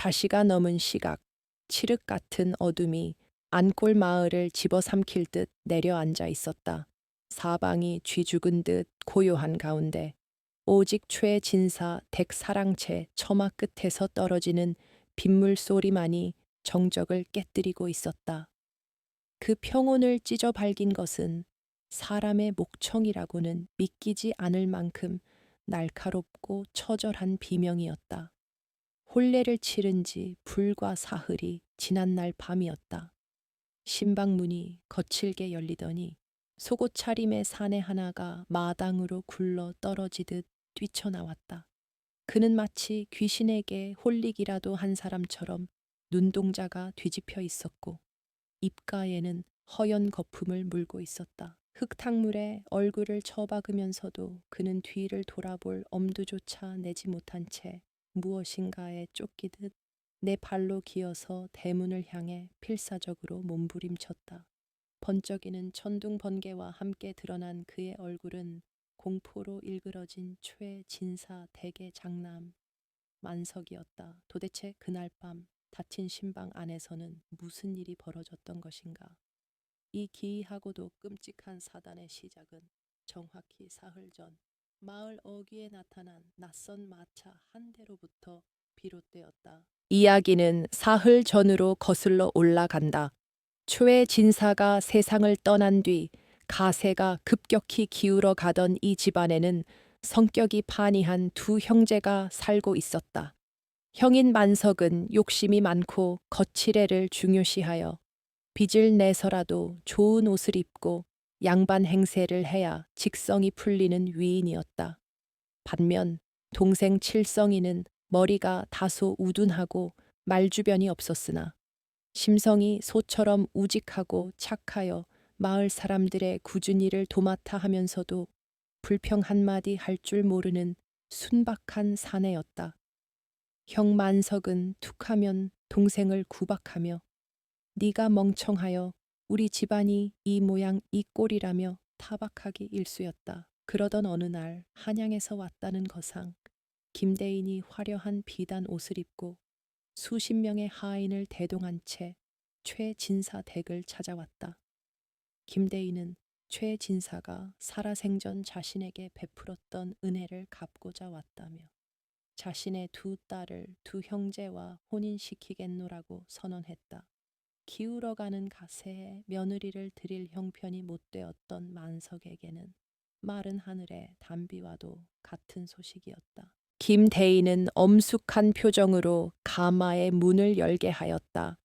다시가 넘은 시각, 칠흑 같은 어둠이 안골 마을을 집어삼킬 듯 내려앉아 있었다. 사방이 쥐죽은 듯 고요한 가운데 오직 최진사 댁 사랑채 처마 끝에서 떨어지는 빗물 소리만이 정적을 깨뜨리고 있었다. 그 평온을 찢어 발긴 것은 사람의 목청이라고는 믿기지 않을 만큼 날카롭고 처절한 비명이었다. 혼례를 치른 지 불과 사흘이 지난 날 밤이었다. 신방문이 거칠게 열리더니 속옷 차림의 사내 하나가 마당으로 굴러 떨어지듯 뛰쳐나왔다. 그는 마치 귀신에게 홀리기라도 한 사람처럼 눈동자가 뒤집혀 있었고 입가에는 허연 거품을 물고 있었다. 흙탕물에 얼굴을 처박으면서도 그는 뒤를 돌아볼 엄두조차 내지 못한 채 무엇인가에 쫓기듯 내 발로 기어서 대문을 향해 필사적으로 몸부림쳤다. 번쩍이는 천둥 번개와 함께 드러난 그의 얼굴은 공포로 일그러진 최진사 댁의 장남 만석이었다. 도대체 그날 밤 닫힌 신방 안에서는 무슨 일이 벌어졌던 것인가? 이 기이하고도 끔찍한 사단의 시작은 정확히 사흘 전 마을 어귀에 나타난 낯선 마차 한 대로부터 비롯되었다. 이야기는 사흘 전으로 거슬러 올라간다. 최진사가 세상을 떠난 뒤 가세가 급격히 기울어 가던 이 집안에는 성격이 판이한 두 형제가 살고 있었다. 형인 만석은 욕심이 많고 거칠애를 중요시하여 빚을 내서라도 좋은 옷을 입고 양반 행세를 해야 직성이 풀리는 위인이었다. 반면 동생 칠성이는 머리가 다소 우둔하고 말주변이 없었으나 심성이 소처럼 우직하고 착하여 마을 사람들의 굳은 일을 도맡아 하면서도 불평 한마디 할 줄 모르는 순박한 사내였다. 형 만석은 툭하면 동생을 구박하며 네가 멍청하여 우리 집안이 이 모양 이 꼴이라며 타박하기 일쑤였다. 그러던 어느 날 한양에서 왔다는 거상 김대인이 화려한 비단 옷을 입고 수십 명의 하인을 대동한 채 최진사 댁을 찾아왔다. 김대인은 최진사가 살아생전 자신에게 베풀었던 은혜를 갚고자 왔다며 자신의 두 딸을 두 형제와 혼인시키겠노라고 선언했다. 기울어가는 가세에 며느리를 드릴 형편이 못되었던 만석에게는 마른 하늘의 단비와도 같은 소식이었다. 김대인은 엄숙한 표정으로 가마의 문을 열게 하였다.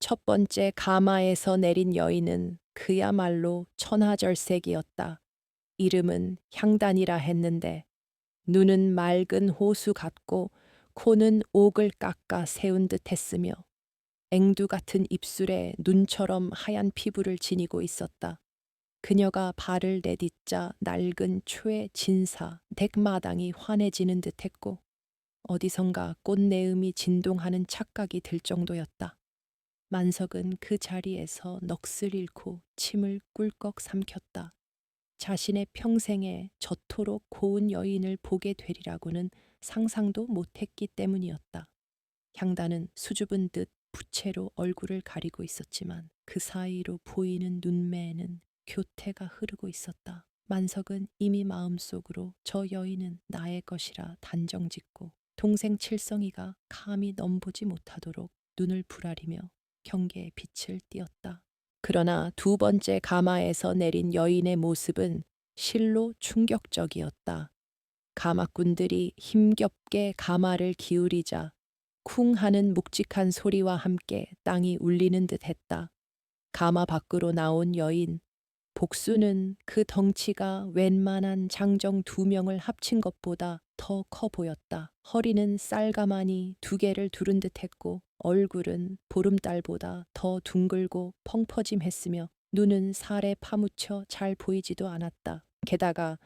첫 번째 가마에서 내린 여인은 그야말로 천하절색이었다. 이름은 향단이라 했는데 눈은 맑은 호수 같고 코는 옥을 깎아 세운 듯 했으며 앵두 같은 입술에 눈처럼 하얀 피부를 지니고 있었다. 그녀가 발을 내딛자 낡은 최진사 댁마당이 환해지는 듯했고 어디선가 꽃내음이 진동하는 착각이 들 정도였다. 만석은 그 자리에서 넋을 잃고 침을 꿀꺽 삼켰다. 자신의 평생에 저토록 고운 여인을 보게 되리라고는 상상도 못했기 때문이었다. 향단은 수줍은 듯 부채로 얼굴을 가리고 있었지만 그 사이로 보이는 눈매에는 교태가 흐르고 있었다. 만석은 이미 마음속으로 저 여인은 나의 것이라 단정짓고 동생 칠성이가 감히 넘보지 못하도록 눈을 부라리며 경계의 빛을 띠었다. 그러나 두 번째 가마에서 내린 여인의 모습은 실로 충격적이었다. 가마꾼들이 힘겹게 가마를 기울이자 쿵 하는 묵직한 소리와 함께 땅이 울리는 듯 했다. 가마 밖으로 나온 여인, 복수는 그 덩치가 웬만한 장정 두 명을 합친 것보다 더 커 보였다. 허리는 쌀가마니 두 개를 두른 듯 했고 얼굴은 보름달보다 더 둥글고 펑퍼짐했으며 눈은 살에 파묻혀 잘 보이지도 않았다. 게다가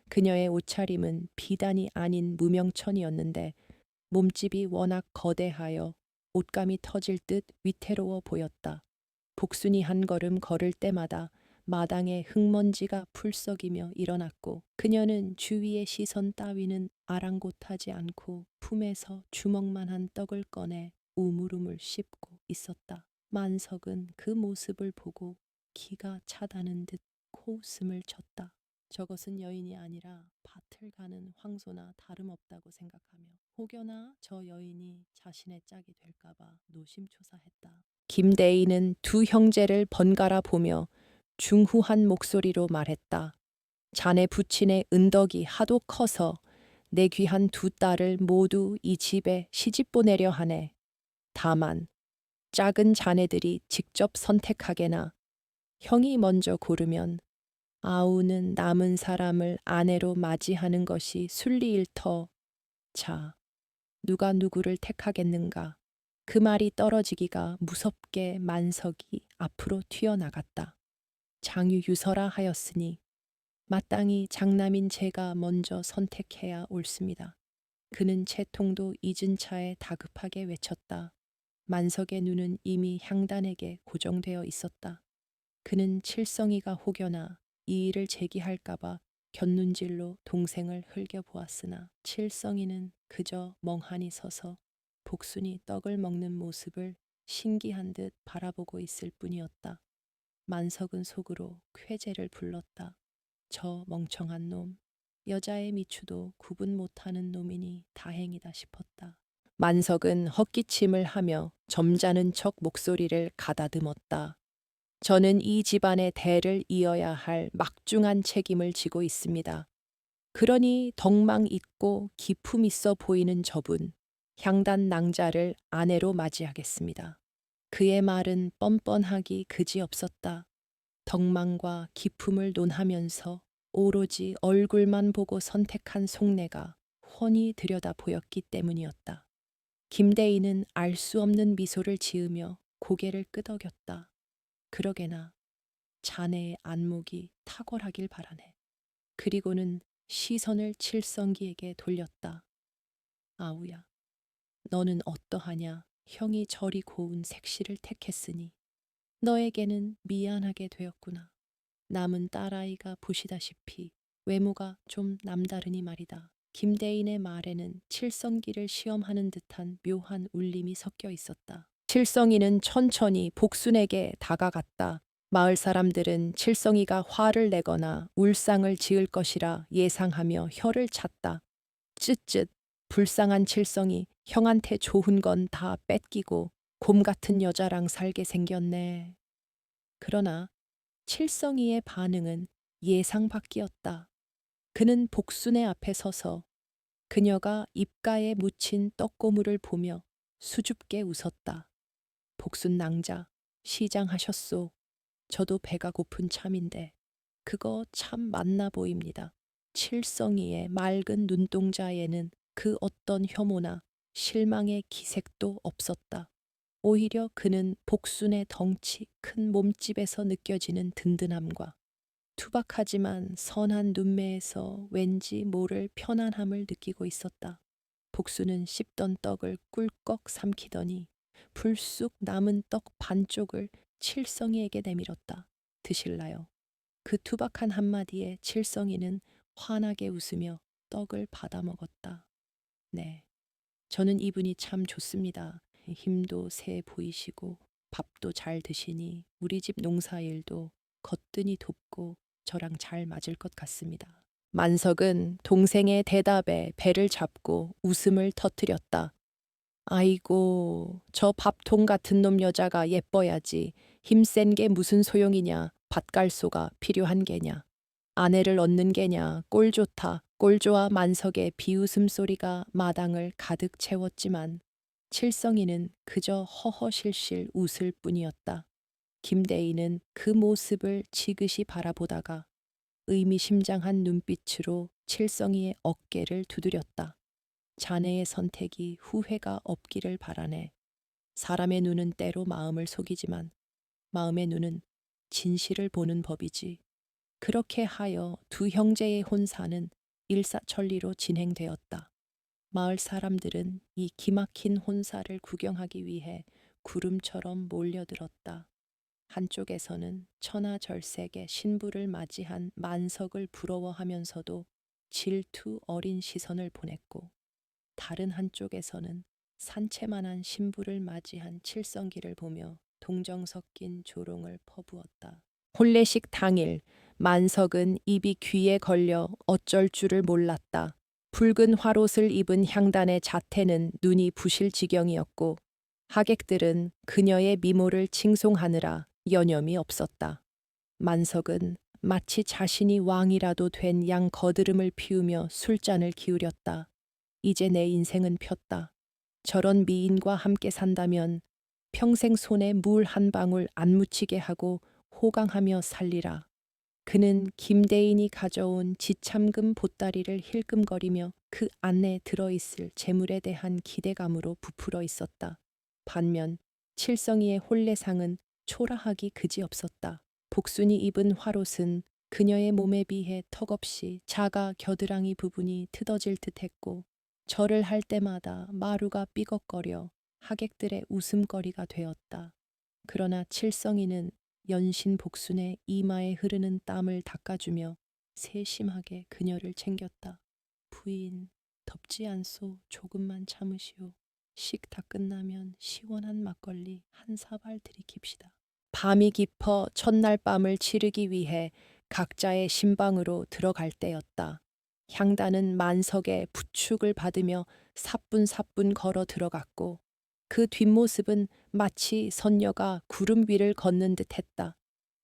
그녀의 옷차림은 비단이 아닌 무명천이었는데 몸집이 워낙 거대하여 옷감이 터질 듯 위태로워 보였다. 복순이 한 걸음 걸을 때마다 마당에 흙먼지가 풀썩이며 일어났고 그녀는 주위의 시선 따위는 아랑곳하지 않고 품에서 주먹만한 떡을 꺼내 우물우물 씹고 있었다. 만석은 그 모습을 보고 기가 차다는 듯 코웃음을 쳤다. 저것은 여인이 아니라 밭을 가는 황소나 다름없다고 생각하며 혹여나 저 여인이 자신의 짝이 될까봐 노심초사했다. 김대인은 두 형제를 번갈아 보며 중후한 목소리로 말했다. 자네 부친의 은덕이 하도 커서 내 귀한 두 딸을 모두 이 집에 시집 보내려 하네. 다만 작은 자네들이 직접 선택하게나 형이 먼저 고르면 아우는 남은 사람을 아내로 맞이하는 것이 순리일 터. 자, 누가 누구를 택하겠는가? 그 말이 떨어지기가 무섭게 만석이 앞으로 튀어나갔다. 장유유서라 하였으니 마땅히 장남인 제가 먼저 선택해야 옳습니다. 그는 채통도 잊은 차에 다급하게 외쳤다. 만석의 눈은 이미 향단에게 고정되어 있었다. 그는 칠성이가 혹여나 이 일을 제기할까봐 곁눈질로 동생을 흘겨보았으나 칠성이는 그저 멍하니 서서 복순이 떡을 먹는 모습을 신기한 듯 바라보고 있을 뿐이었다. 만석은 속으로 쾌재를 불렀다. 저 멍청한 놈, 여자의 미추도 구분 못하는 놈이니 다행이다 싶었다. 만석은 헛기침을 하며 점잖은 척 목소리를 가다듬었다. 저는 이 집안의 대를 이어야 할 막중한 책임을 지고 있습니다. 그러니 덕망 있고 기품 있어 보이는 저분, 향단 낭자를 아내로 맞이하겠습니다. 그의 말은 뻔뻔하기 그지없었다. 덕망과 기품을 논하면서 오로지 얼굴만 보고 선택한 속내가 훤히 들여다 보였기 때문이었다. 김대인은 알 수 없는 미소를 지으며 고개를 끄덕였다. 그러게나 자네의 안목이 탁월하길 바라네. 그리고는 시선을 칠성기에게 돌렸다. 아우야, 너는 어떠하냐? 형이 저리 고운 색시를 택했으니 너에게는 미안하게 되었구나. 남은 딸아이가 보시다시피 외모가 좀 남다르니 말이다. 김대인의 말에는 칠성기를 시험하는 듯한 묘한 울림이 섞여 있었다. 칠성이는 천천히 복순에게 다가갔다. 마을 사람들은 칠성이가 화를 내거나 울상을 지을 것이라 예상하며 혀를 찼다. 쯧쯧, 불쌍한 칠성이 형한테 좋은 건 다 뺏기고 곰 같은 여자랑 살게 생겼네. 그러나 칠성이의 반응은 예상 밖이었다. 그는 복순의 앞에 서서 그녀가 입가에 묻힌 떡고물을 보며 수줍게 웃었다. 복순 낭자, 시장하셨소. 저도 배가 고픈 참인데 그거 참 맛나 보입니다. 칠성이의 맑은 눈동자에는 그 어떤 혐오나 실망의 기색도 없었다. 오히려 그는 복순의 덩치 큰 몸집에서 느껴지는 든든함과 투박하지만 선한 눈매에서 왠지 모를 편안함을 느끼고 있었다. 복순은 씹던 떡을 꿀꺽 삼키더니 불쑥 남은 떡 반쪽을 칠성이에게 내밀었다. 드실라요? 그 투박한 한마디에 칠성이는 환하게 웃으며 떡을 받아 먹었다. 네, 저는 이분이 참 좋습니다. 힘도 세 보이시고 밥도 잘 드시니 우리 집 농사일도 거뜬히 돕고 저랑 잘 맞을 것 같습니다. 만석은 동생의 대답에 배를 잡고 웃음을 터뜨렸다. 아이고, 저 밥통 같은 놈 여자가 예뻐야지. 힘센 게 무슨 소용이냐. 밭갈소가 필요한 게냐. 아내를 얻는 게냐. 꼴 좋다. 꼴 좋아. 만석의 비웃음 소리가 마당을 가득 채웠지만 칠성이는 그저 허허실실 웃을 뿐이었다. 김대인은 그 모습을 지그시 바라보다가 의미심장한 눈빛으로 칠성이의 어깨를 두드렸다. 자네의 선택이 후회가 없기를 바라네. 사람의 눈은 때로 마음을 속이지만 마음의 눈은 진실을 보는 법이지. 그렇게 하여 두 형제의 혼사는 일사천리로 진행되었다. 마을 사람들은 이 기막힌 혼사를 구경하기 위해 구름처럼 몰려들었다. 한쪽에서는 천하절색의 신부를 맞이한 만석을 부러워하면서도 질투 어린 시선을 보냈고 다른 한쪽에서는 산채만한 신부를 맞이한 칠성기를 보며 동정 섞인 조롱을 퍼부었다. 혼례식 당일 만석은 입이 귀에 걸려 어쩔 줄을 몰랐다. 붉은 화롯을 입은 향단의 자태는 눈이 부실 지경이었고 하객들은 그녀의 미모를 칭송하느라 여념이 없었다. 만석은 마치 자신이 왕이라도 된 양 거드름을 피우며 술잔을 기울였다. 이제 내 인생은 폈다. 저런 미인과 함께 산다면 평생 손에 물 한 방울 안 묻히게 하고 호강하며 살리라. 그는 김대인이 가져온 지참금 보따리를 힐끔거리며 그 안에 들어있을 재물에 대한 기대감으로 부풀어 있었다. 반면 칠성이의 혼례상은 초라하기 그지없었다. 복순이 입은 화롯은 그녀의 몸에 비해 턱없이 작아 겨드랑이 부분이 트어질 듯했고 절을 할 때마다 마루가 삐걱거려 하객들의 웃음거리가 되었다. 그러나 칠성이는 연신 복순의 이마에 흐르는 땀을 닦아주며 세심하게 그녀를 챙겼다. 부인, 덥지 않소. 조금만 참으시오. 식 다 끝나면 시원한 막걸리 한 사발 들이킵시다. 밤이 깊어 첫날 밤을 치르기 위해 각자의 신방으로 들어갈 때였다. 향단은 만석의 부축을 받으며 사뿐사뿐 걸어 들어갔고 그 뒷모습은 마치 선녀가 구름 위를 걷는 듯했다.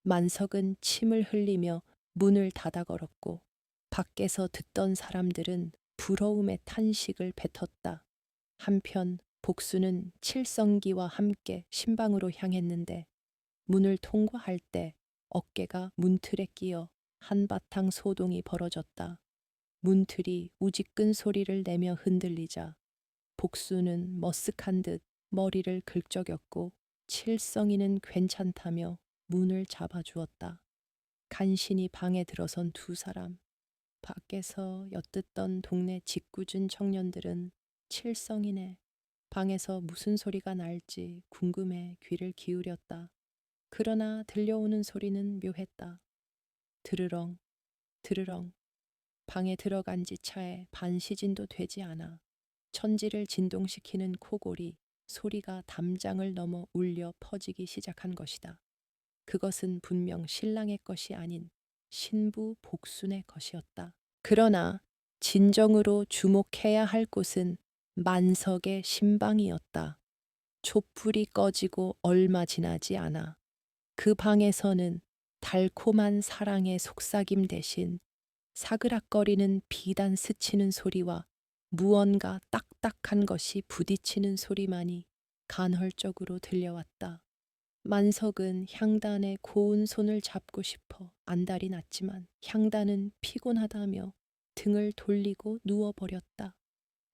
만석은 침을 흘리며 문을 닫아 걸었고 밖에서 듣던 사람들은 부러움의 탄식을 뱉었다. 한편 복수는 칠성기와 함께 신방으로 향했는데 문을 통과할 때 어깨가 문틀에 끼어 한바탕 소동이 벌어졌다. 문틀이 우지끈 소리를 내며 흔들리자 복수는 머쓱한 듯 머리를 긁적였고 칠성이는 괜찮다며 문을 잡아주었다. 간신히 방에 들어선 두 사람. 밖에서 엿듣던 동네 짓궂은 청년들은 칠성이네 방에서 무슨 소리가 날지 궁금해 귀를 기울였다. 그러나 들려오는 소리는 묘했다. 드르렁, 드르렁. 방에 들어간 지 차에 반 시진도 되지 않아 천지를 진동시키는 코골이 소리가 담장을 넘어 울려 퍼지기 시작한 것이다. 그것은 분명 신랑의 것이 아닌 신부 복순의 것이었다. 그러나 진정으로 주목해야 할 곳은 만석의 신방이었다. 촛불이 꺼지고 얼마 지나지 않아 그 방에서는 달콤한 사랑의 속삭임 대신 사그락거리는 비단 스치는 소리와 무언가 딱딱한 것이 부딪히는 소리만이 간헐적으로 들려왔다. 만석은 향단의 고운 손을 잡고 싶어 안달이 났지만 향단은 피곤하다며 등을 돌리고 누워버렸다.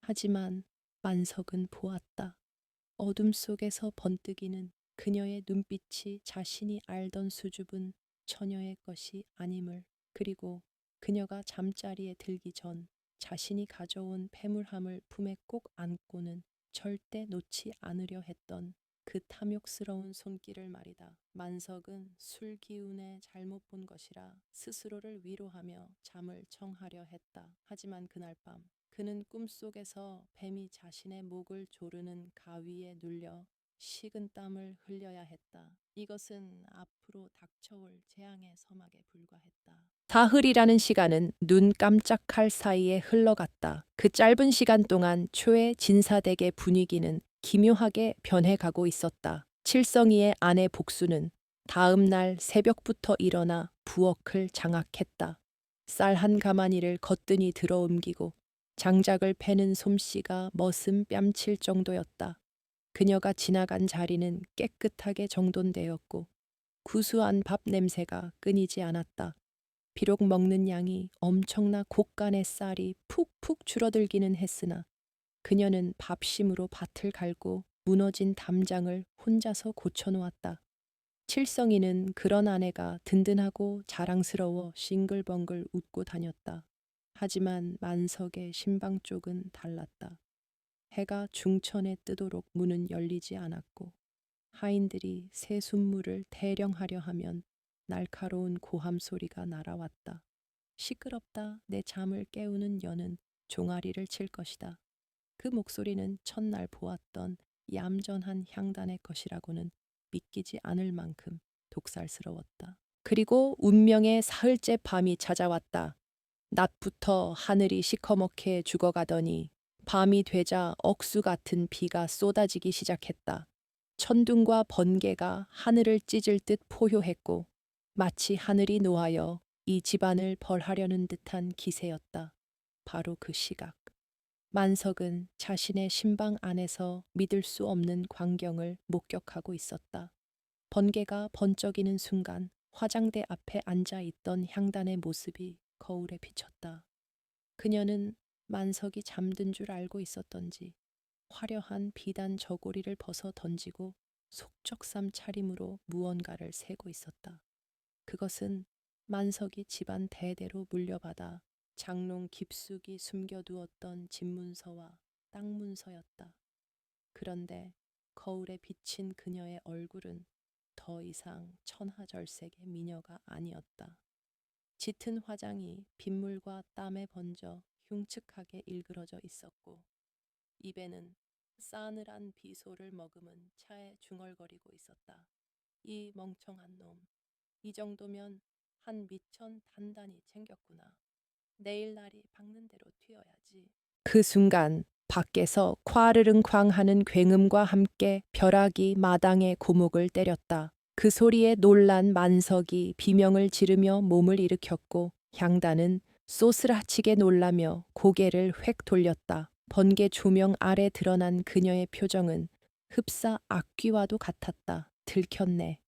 하지만 만석은 보았다. 어둠 속에서 번뜩이는 그녀의 눈빛이 자신이 알던 수줍은 처녀의 것이 아님을, 그리고 그녀가 잠자리에 들기 전 자신이 가져온 패물함을 품에 꼭 안고는 절대 놓지 않으려 했던 그 탐욕스러운 손길을 말이다. 만석은 술 기운에 잘못 본 것이라 스스로를 위로하며 잠을 청하려 했다. 하지만 그날 밤 그는 꿈속에서 뱀이 자신의 목을 조르는 가위에 눌려 식은 땀을 흘려야 했다. 이것은 앞으로 닥쳐올 재앙의 서막에 불과했다. 사흘이라는 시간은 눈 깜짝할 사이에 흘러갔다. 그 짧은 시간 동안 초의 진사댁의 분위기는 기묘하게 변해가고 있었다. 칠성이의 아내 복수는 다음 날 새벽부터 일어나 부엌을 장악했다. 쌀 한 가마니를 거뜬히 들어옮기고 장작을 패는 솜씨가 머슴 뺨칠 정도였다. 그녀가 지나간 자리는 깨끗하게 정돈되었고 구수한 밥 냄새가 끊이지 않았다. 비록 먹는 양이 엄청나 곳간의 쌀이 푹푹 줄어들기는 했으나 그녀는 밥심으로 밭을 갈고 무너진 담장을 혼자서 고쳐놓았다. 칠성이는 그런 아내가 든든하고 자랑스러워 싱글벙글 웃고 다녔다. 하지만 만석의 신방 쪽은 달랐다. 해가 중천에 뜨도록 문은 열리지 않았고 하인들이 새 순물을 대령하려 하면 날카로운 고함 소리가 날아왔다. 시끄럽다. 내 잠을 깨우는 여는 종아리를 칠 것이다. 그 목소리는 첫날 보았던 얌전한 향단의 것이라고는 믿기지 않을 만큼 독살스러웠다. 그리고 운명의 사흘째 밤이 찾아왔다. 낮부터 하늘이 시커멓게 죽어가더니 밤이 되자 억수 같은 비가 쏟아지기 시작했다. 천둥과 번개가 하늘을 찢을 듯 포효했고 마치 하늘이 노하여 이 집안을 벌하려는 듯한 기세였다. 바로 그 시각. 만석은 자신의 신방 안에서 믿을 수 없는 광경을 목격하고 있었다. 번개가 번쩍이는 순간 화장대 앞에 앉아 있던 향단의 모습이 거울에 비쳤다. 그녀는 만석이 잠든 줄 알고 있었던지 화려한 비단 저고리를 벗어 던지고 속적삼 차림으로 무언가를 세고 있었다. 그것은 만석이 집안 대대로 물려받아 장롱 깊숙이 숨겨두었던 집문서와 땅문서였다. 그런데 거울에 비친 그녀의 얼굴은 더 이상 천하절색의 미녀가 아니었다. 짙은 화장이 빗물과 땀에 번져 흉측하게 일그러져 있었고 입에는 싸늘한 비소를 머금은 차에 중얼거리고 있었다. 이 멍청한 놈. 이 정도면 한 미천 단단히 챙겼구나. 내일 날이 밝는 대로 튀어야지. 그 순간 밖에서 콰르릉쾅 하는 굉음과 함께 벼락이 마당의 고목을 때렸다. 그 소리에 놀란 만석이 비명을 지르며 몸을 일으켰고 향단은 쏘스라치게 놀라며 고개를 획 돌렸다. 번개 조명 아래 드러난 그녀의 표정은 흡사 악귀와도 같았다. 들켰네.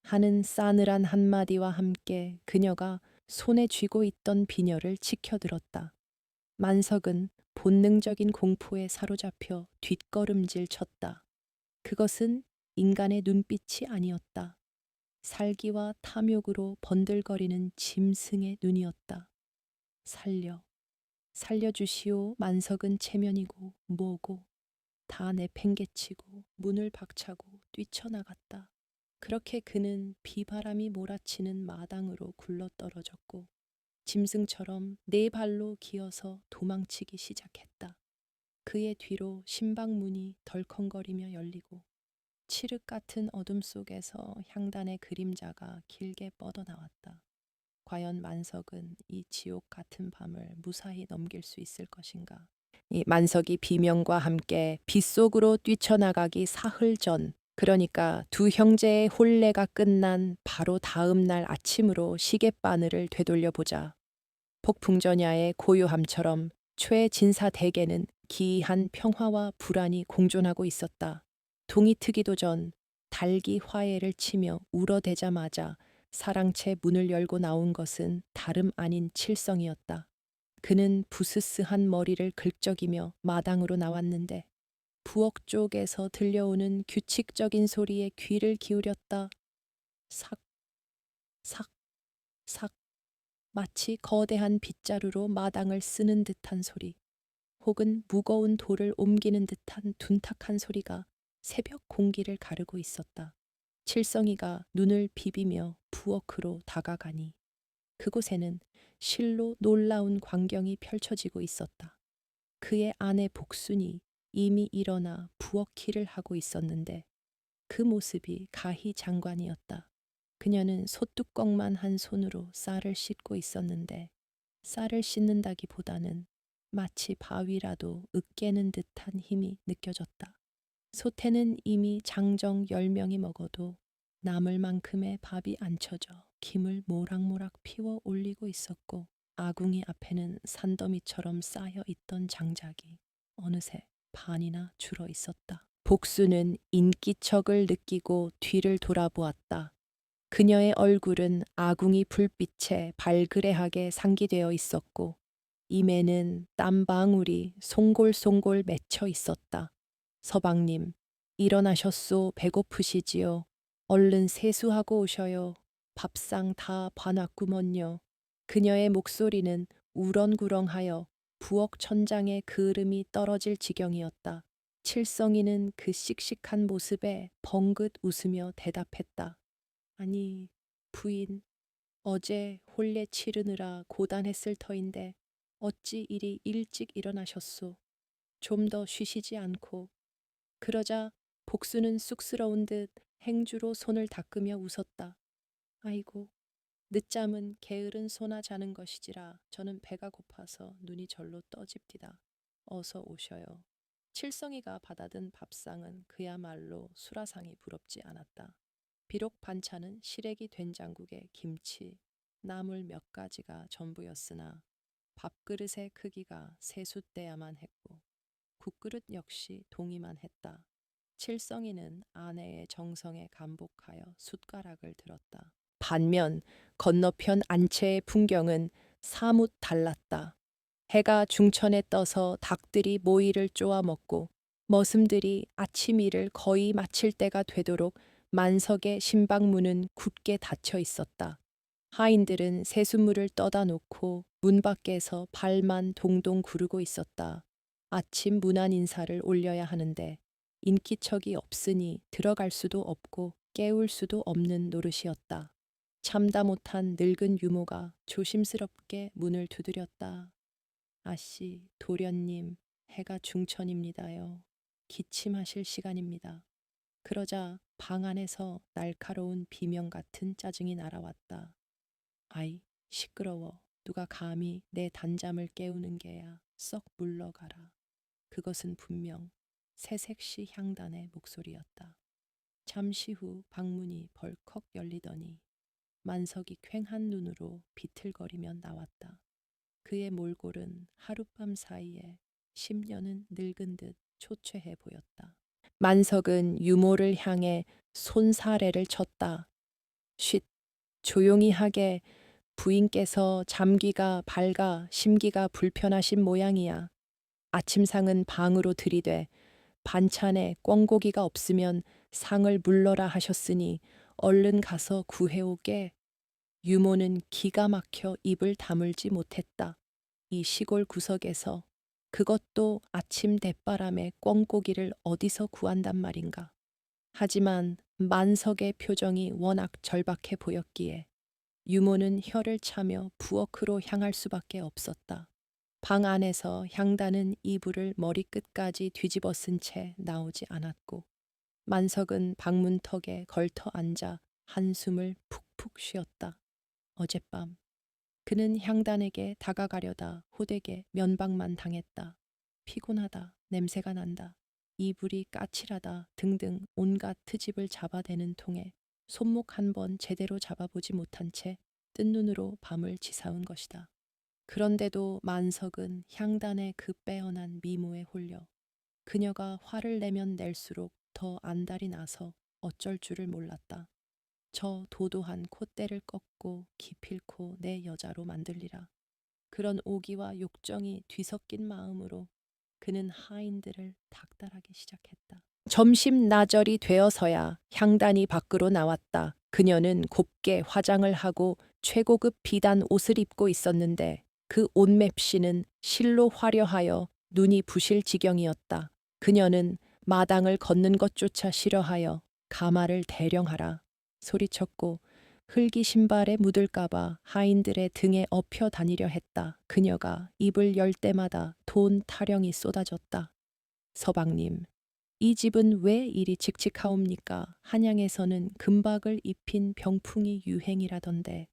하는 싸늘한 한마디와 함께 그녀가 손에 쥐고 있던 비녀를 치켜들었다. 만석은 본능적인 공포에 사로잡혀 뒷걸음질 쳤다. 그것은 인간의 눈빛이 아니었다. 살기와 탐욕으로 번들거리는 짐승의 눈이었다. 살려주시오. 만석은 체면이고 뭐고 다 내팽개치고 문을 박차고 뛰쳐나갔다. 그렇게 그는 비바람이 몰아치는 마당으로 굴러떨어졌고 짐승처럼 네 발로 기어서 도망치기 시작했다. 그의 뒤로 신방문이 덜컹거리며 열리고 칠흑 같은 어둠 속에서 향단의 그림자가 길게 뻗어나왔다. 과연 만석은 이 지옥 같은 밤을 무사히 넘길 수 있을 것인가? 이 만석이 비명과 함께 빗속으로 뛰쳐나가기 사흘 전, 그러니까 두 형제의 혼례가 끝난 바로 다음 날 아침으로 시계바늘을 되돌려보자. 폭풍전야의 고요함처럼 최진사대계는 기이한 평화와 불안이 공존하고 있었다. 동이 트기도 전 닭이 화해를 치며 울어대자마자 사랑채 문을 열고 나온 것은 다름 아닌 칠성이었다. 그는 부스스한 머리를 긁적이며 마당으로 나왔는데 부엌 쪽에서 들려오는 규칙적인 소리에 귀를 기울였다. 삭, 삭, 삭. 마치 거대한 빗자루로 마당을 쓰는 듯한 소리, 혹은 무거운 돌을 옮기는 듯한 둔탁한 소리가 새벽 공기를 가르고 있었다. 칠성이가 눈을 비비며 부엌으로 다가가니 그곳에는 실로 놀라운 광경이 펼쳐지고 있었다. 그의 아내 복순이 이미 일어나 부엌 일을 하고 있었는데 그 모습이 가희장관이었다. 그녀는 소뚜껑만 한 손으로 쌀을 씻고 있었는데 쌀을 씻는다기보다는 마치 바위라도 으깨는 듯한 힘이 느껴졌다. 솥에는 이미 장정 10명이 먹어도 남을 만큼의 밥이 안 쳐져 김을 모락모락 피워 올리고 있었고 아궁이 앞에는 산더미처럼 쌓여 있던 장작이 어느새 반이나 줄어 있었다. 복수는 인기척을 느끼고 뒤를 돌아보았다. 그녀의 얼굴은 아궁이 불빛에 발그레하게 상기되어 있었고 입에는 땀방울이 송골송골 맺혀 있었다. 서방님, 일어나셨소. 배고프시지요. 얼른 세수하고 오셔요. 밥상 다 봐놨구먼요. 그녀의 목소리는 우렁구렁하여 부엌 천장에 그을음이 떨어질 지경이었다. 칠성이는 그 씩씩한 모습에 벙긋 웃으며 대답했다. 아니, 부인, 어제 혼례 치르느라 고단했을 터인데 어찌 이리 일찍 일어나셨소? 좀 더 쉬시지 않고. 그러자 복수는 쑥스러운 듯 행주로 손을 닦으며 웃었다. 아이고, 늦잠은 게으른 소나 자는 것이지라 저는 배가 고파서 눈이 절로 떠집디다. 어서 오셔요. 칠성이가 받아든 밥상은 그야말로 수라상이 부럽지 않았다. 비록 반찬은 시래기 된장국에 김치, 나물 몇 가지가 전부였으나 밥그릇의 크기가 세숫대야만 했고 국그릇 역시 동이만 했다. 칠성이는 아내의 정성에 감복하여 숟가락을 들었다. 반면 건너편 안채의 풍경은 사뭇 달랐다. 해가 중천에 떠서 닭들이 모이를 쪼아 먹고 머슴들이 아침 일을 거의 마칠 때가 되도록 만석의 신방문은 굳게 닫혀 있었다. 하인들은 세숫물을 떠다 놓고 문 밖에서 발만 동동 구르고 있었다. 아침 문안 인사를 올려야 하는데 인기척이 없으니 들어갈 수도 없고 깨울 수도 없는 노릇이었다. 참다 못한 늙은 유모가 조심스럽게 문을 두드렸다. 아씨, 도련님, 해가 중천입니다요. 기침하실 시간입니다. 그러자 방 안에서 날카로운 비명 같은 짜증이 날아왔다. 아이, 시끄러워. 누가 감히 내 단잠을 깨우는 게야. 썩 물러가라. 그것은 분명 새색시 향단의 목소리였다. 잠시 후 방문이 벌컥 열리더니 만석이 퀭한 눈으로 비틀거리며 나왔다. 그의 몰골은 하룻밤 사이에 10년은 늙은 듯 초췌해 보였다. 만석은 유모를 향해 손사래를 쳤다. 쉿, 조용히 하게. 부인께서 잠귀가 밝아 심기가 불편하신 모양이야. 아침상은 방으로 들이되 반찬에 꿩고기가 없으면 상을 물러라 하셨으니 얼른 가서 구해오게. 유모는 기가 막혀 입을 다물지 못했다. 이 시골 구석에서 그것도 아침 대바람에 꿩고기를 어디서 구한단 말인가. 하지만 만석의 표정이 워낙 절박해 보였기에 유모는 혀를 차며 부엌으로 향할 수밖에 없었다. 방 안에서 향단은 이불을 머리끝까지 뒤집어 쓴 채 나오지 않았고 만석은 방문턱에 걸터 앉아 한숨을 푹푹 쉬었다. 어젯밤 그는 향단에게 다가가려다 호되게 면박만 당했다. 피곤하다, 냄새가 난다, 이불이 까칠하다 등등 온갖 트집을 잡아대는 통에 손목 한 번 제대로 잡아보지 못한 채 뜬 눈으로 밤을 지사운 것이다. 그런데도 만석은 향단의 그 빼어난 미모에 홀려 그녀가 화를 내면 낼수록 더 안달이 나서 어쩔 줄을 몰랐다. 저 도도한 콧대를 꺾고 기필코 내 여자로 만들리라. 그런 오기와 욕정이 뒤섞인 마음으로 그는 하인들을 닥달하기 시작했다. 점심 나절이 되어서야 향단이 밖으로 나왔다. 그녀는 곱게 화장을 하고 최고급 비단 옷을 입고 있었는데 그 옷맵시는 실로 화려하여 눈이 부실 지경이었다. 그녀는 마당을 걷는 것조차 싫어하여 가마를 대령하라 소리쳤고 흙이 신발에 묻을까봐 하인들의 등에 업혀 다니려 했다. 그녀가 입을 열 때마다 돈 타령이 쏟아졌다. 서방님, 이 집은 왜 이리 칙칙하옵니까? 한양에서는 금박을 입힌 병풍이 유행이라던데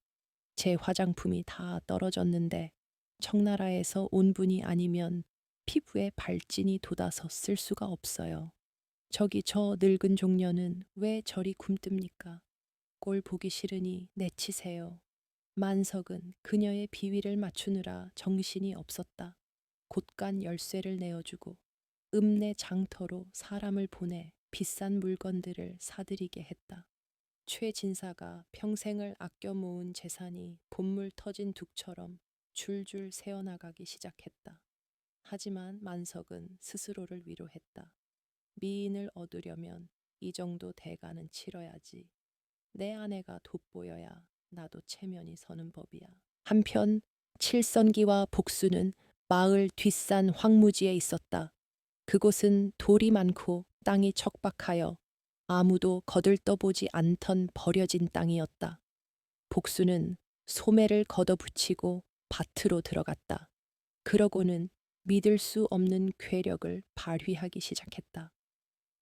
제 화장품이 다 떨어졌는데 청나라에서 온 분이 아니면 피부에 발진이 돋아서 쓸 수가 없어요. 저기 저 늙은 종려는 왜 저리 굼뜹니까? 꼴 보기 싫으니 내치세요. 만석은 그녀의 비위를 맞추느라 정신이 없었다. 곳간 열쇠를 내어주고 읍내 장터로 사람을 보내 비싼 물건들을 사들이게 했다. 최 진사가 평생을 아껴 모은 재산이 봇물 터진 둑처럼 줄줄 새어나가기 시작했다. 하지만 만석은 스스로를 위로했다. 미인을 얻으려면 이 정도 대가는 치러야지. 내 아내가 돋보여야 나도 체면이 서는 법이야. 한편 칠선기와 복수는 마을 뒷산 황무지에 있었다. 그곳은 돌이 많고 땅이 척박하여 아무도 거들떠보지 않던 버려진 땅이었다. 복수는 소매를 걷어붙이고 밭으로 들어갔다. 그러고는 믿을 수 없는 괴력을 발휘하기 시작했다.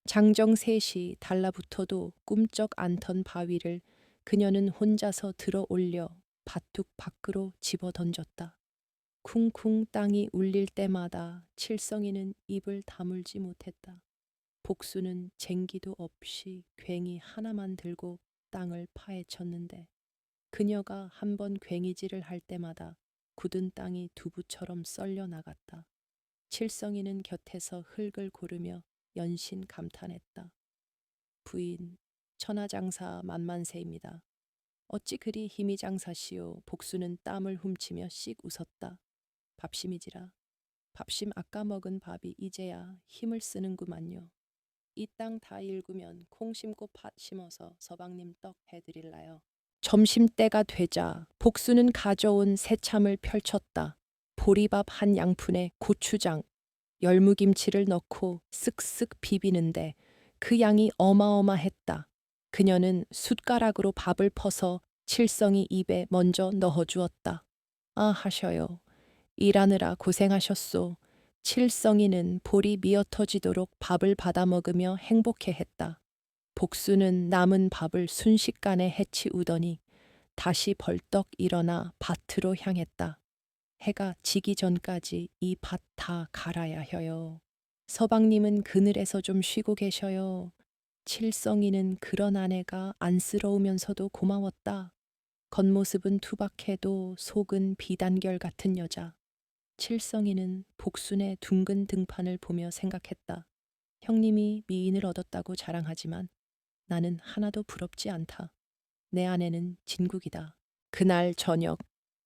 장정 셋이 달라붙어도 꿈쩍 않던 바위를 그녀는 혼자서 들어 올려 밭둑 밖으로 집어 던졌다. 쿵쿵 땅이 울릴 때마다 칠성이는 입을 다물지 못했다. 복수는 쟁기도 없이 괭이 하나만 들고 땅을 파헤쳤는데 그녀가 한 번 괭이질을 할 때마다 굳은 땅이 두부처럼 썰려 나갔다. 칠성이는 곁에서 흙을 고르며 연신 감탄했다. 부인, 천하장사 만만세입니다. 어찌 그리 힘이 장사시오. 복수는 땀을 훔치며 씩 웃었다. 밥심이지라. 밥심 아까 먹은 밥이 이제야 힘을 쓰는구만요. 이 땅 다 일구면 콩 심고 팥 심어서 서방님 떡 해드릴라요. 점심때가 되자 복수는 가져온 새참을 펼쳤다. 보리밥 한 양푼에 고추장, 열무김치를 넣고 쓱쓱 비비는데 그 양이 어마어마했다. 그녀는 숟가락으로 밥을 퍼서 칠성이 입에 먼저 넣어주었다. 아 하셔요. 일하느라 고생하셨소. 칠성이는 볼이 미어터지도록 밥을 받아 먹으며 행복해했다. 복수는 남은 밥을 순식간에 해치우더니 다시 벌떡 일어나 밭으로 향했다. 해가 지기 전까지 이 밭 다 갈아야 해요. 서방님은 그늘에서 좀 쉬고 계셔요. 칠성이는 그런 아내가 안쓰러우면서도 고마웠다. 겉모습은 투박해도 속은 비단결 같은 여자. 칠성이는 복순의 둥근 등판을 보며 생각했다. 형님이 미인을 얻었다고 자랑하지만 나는 하나도 부럽지 않다. 내 아내는 진국이다. 그날 저녁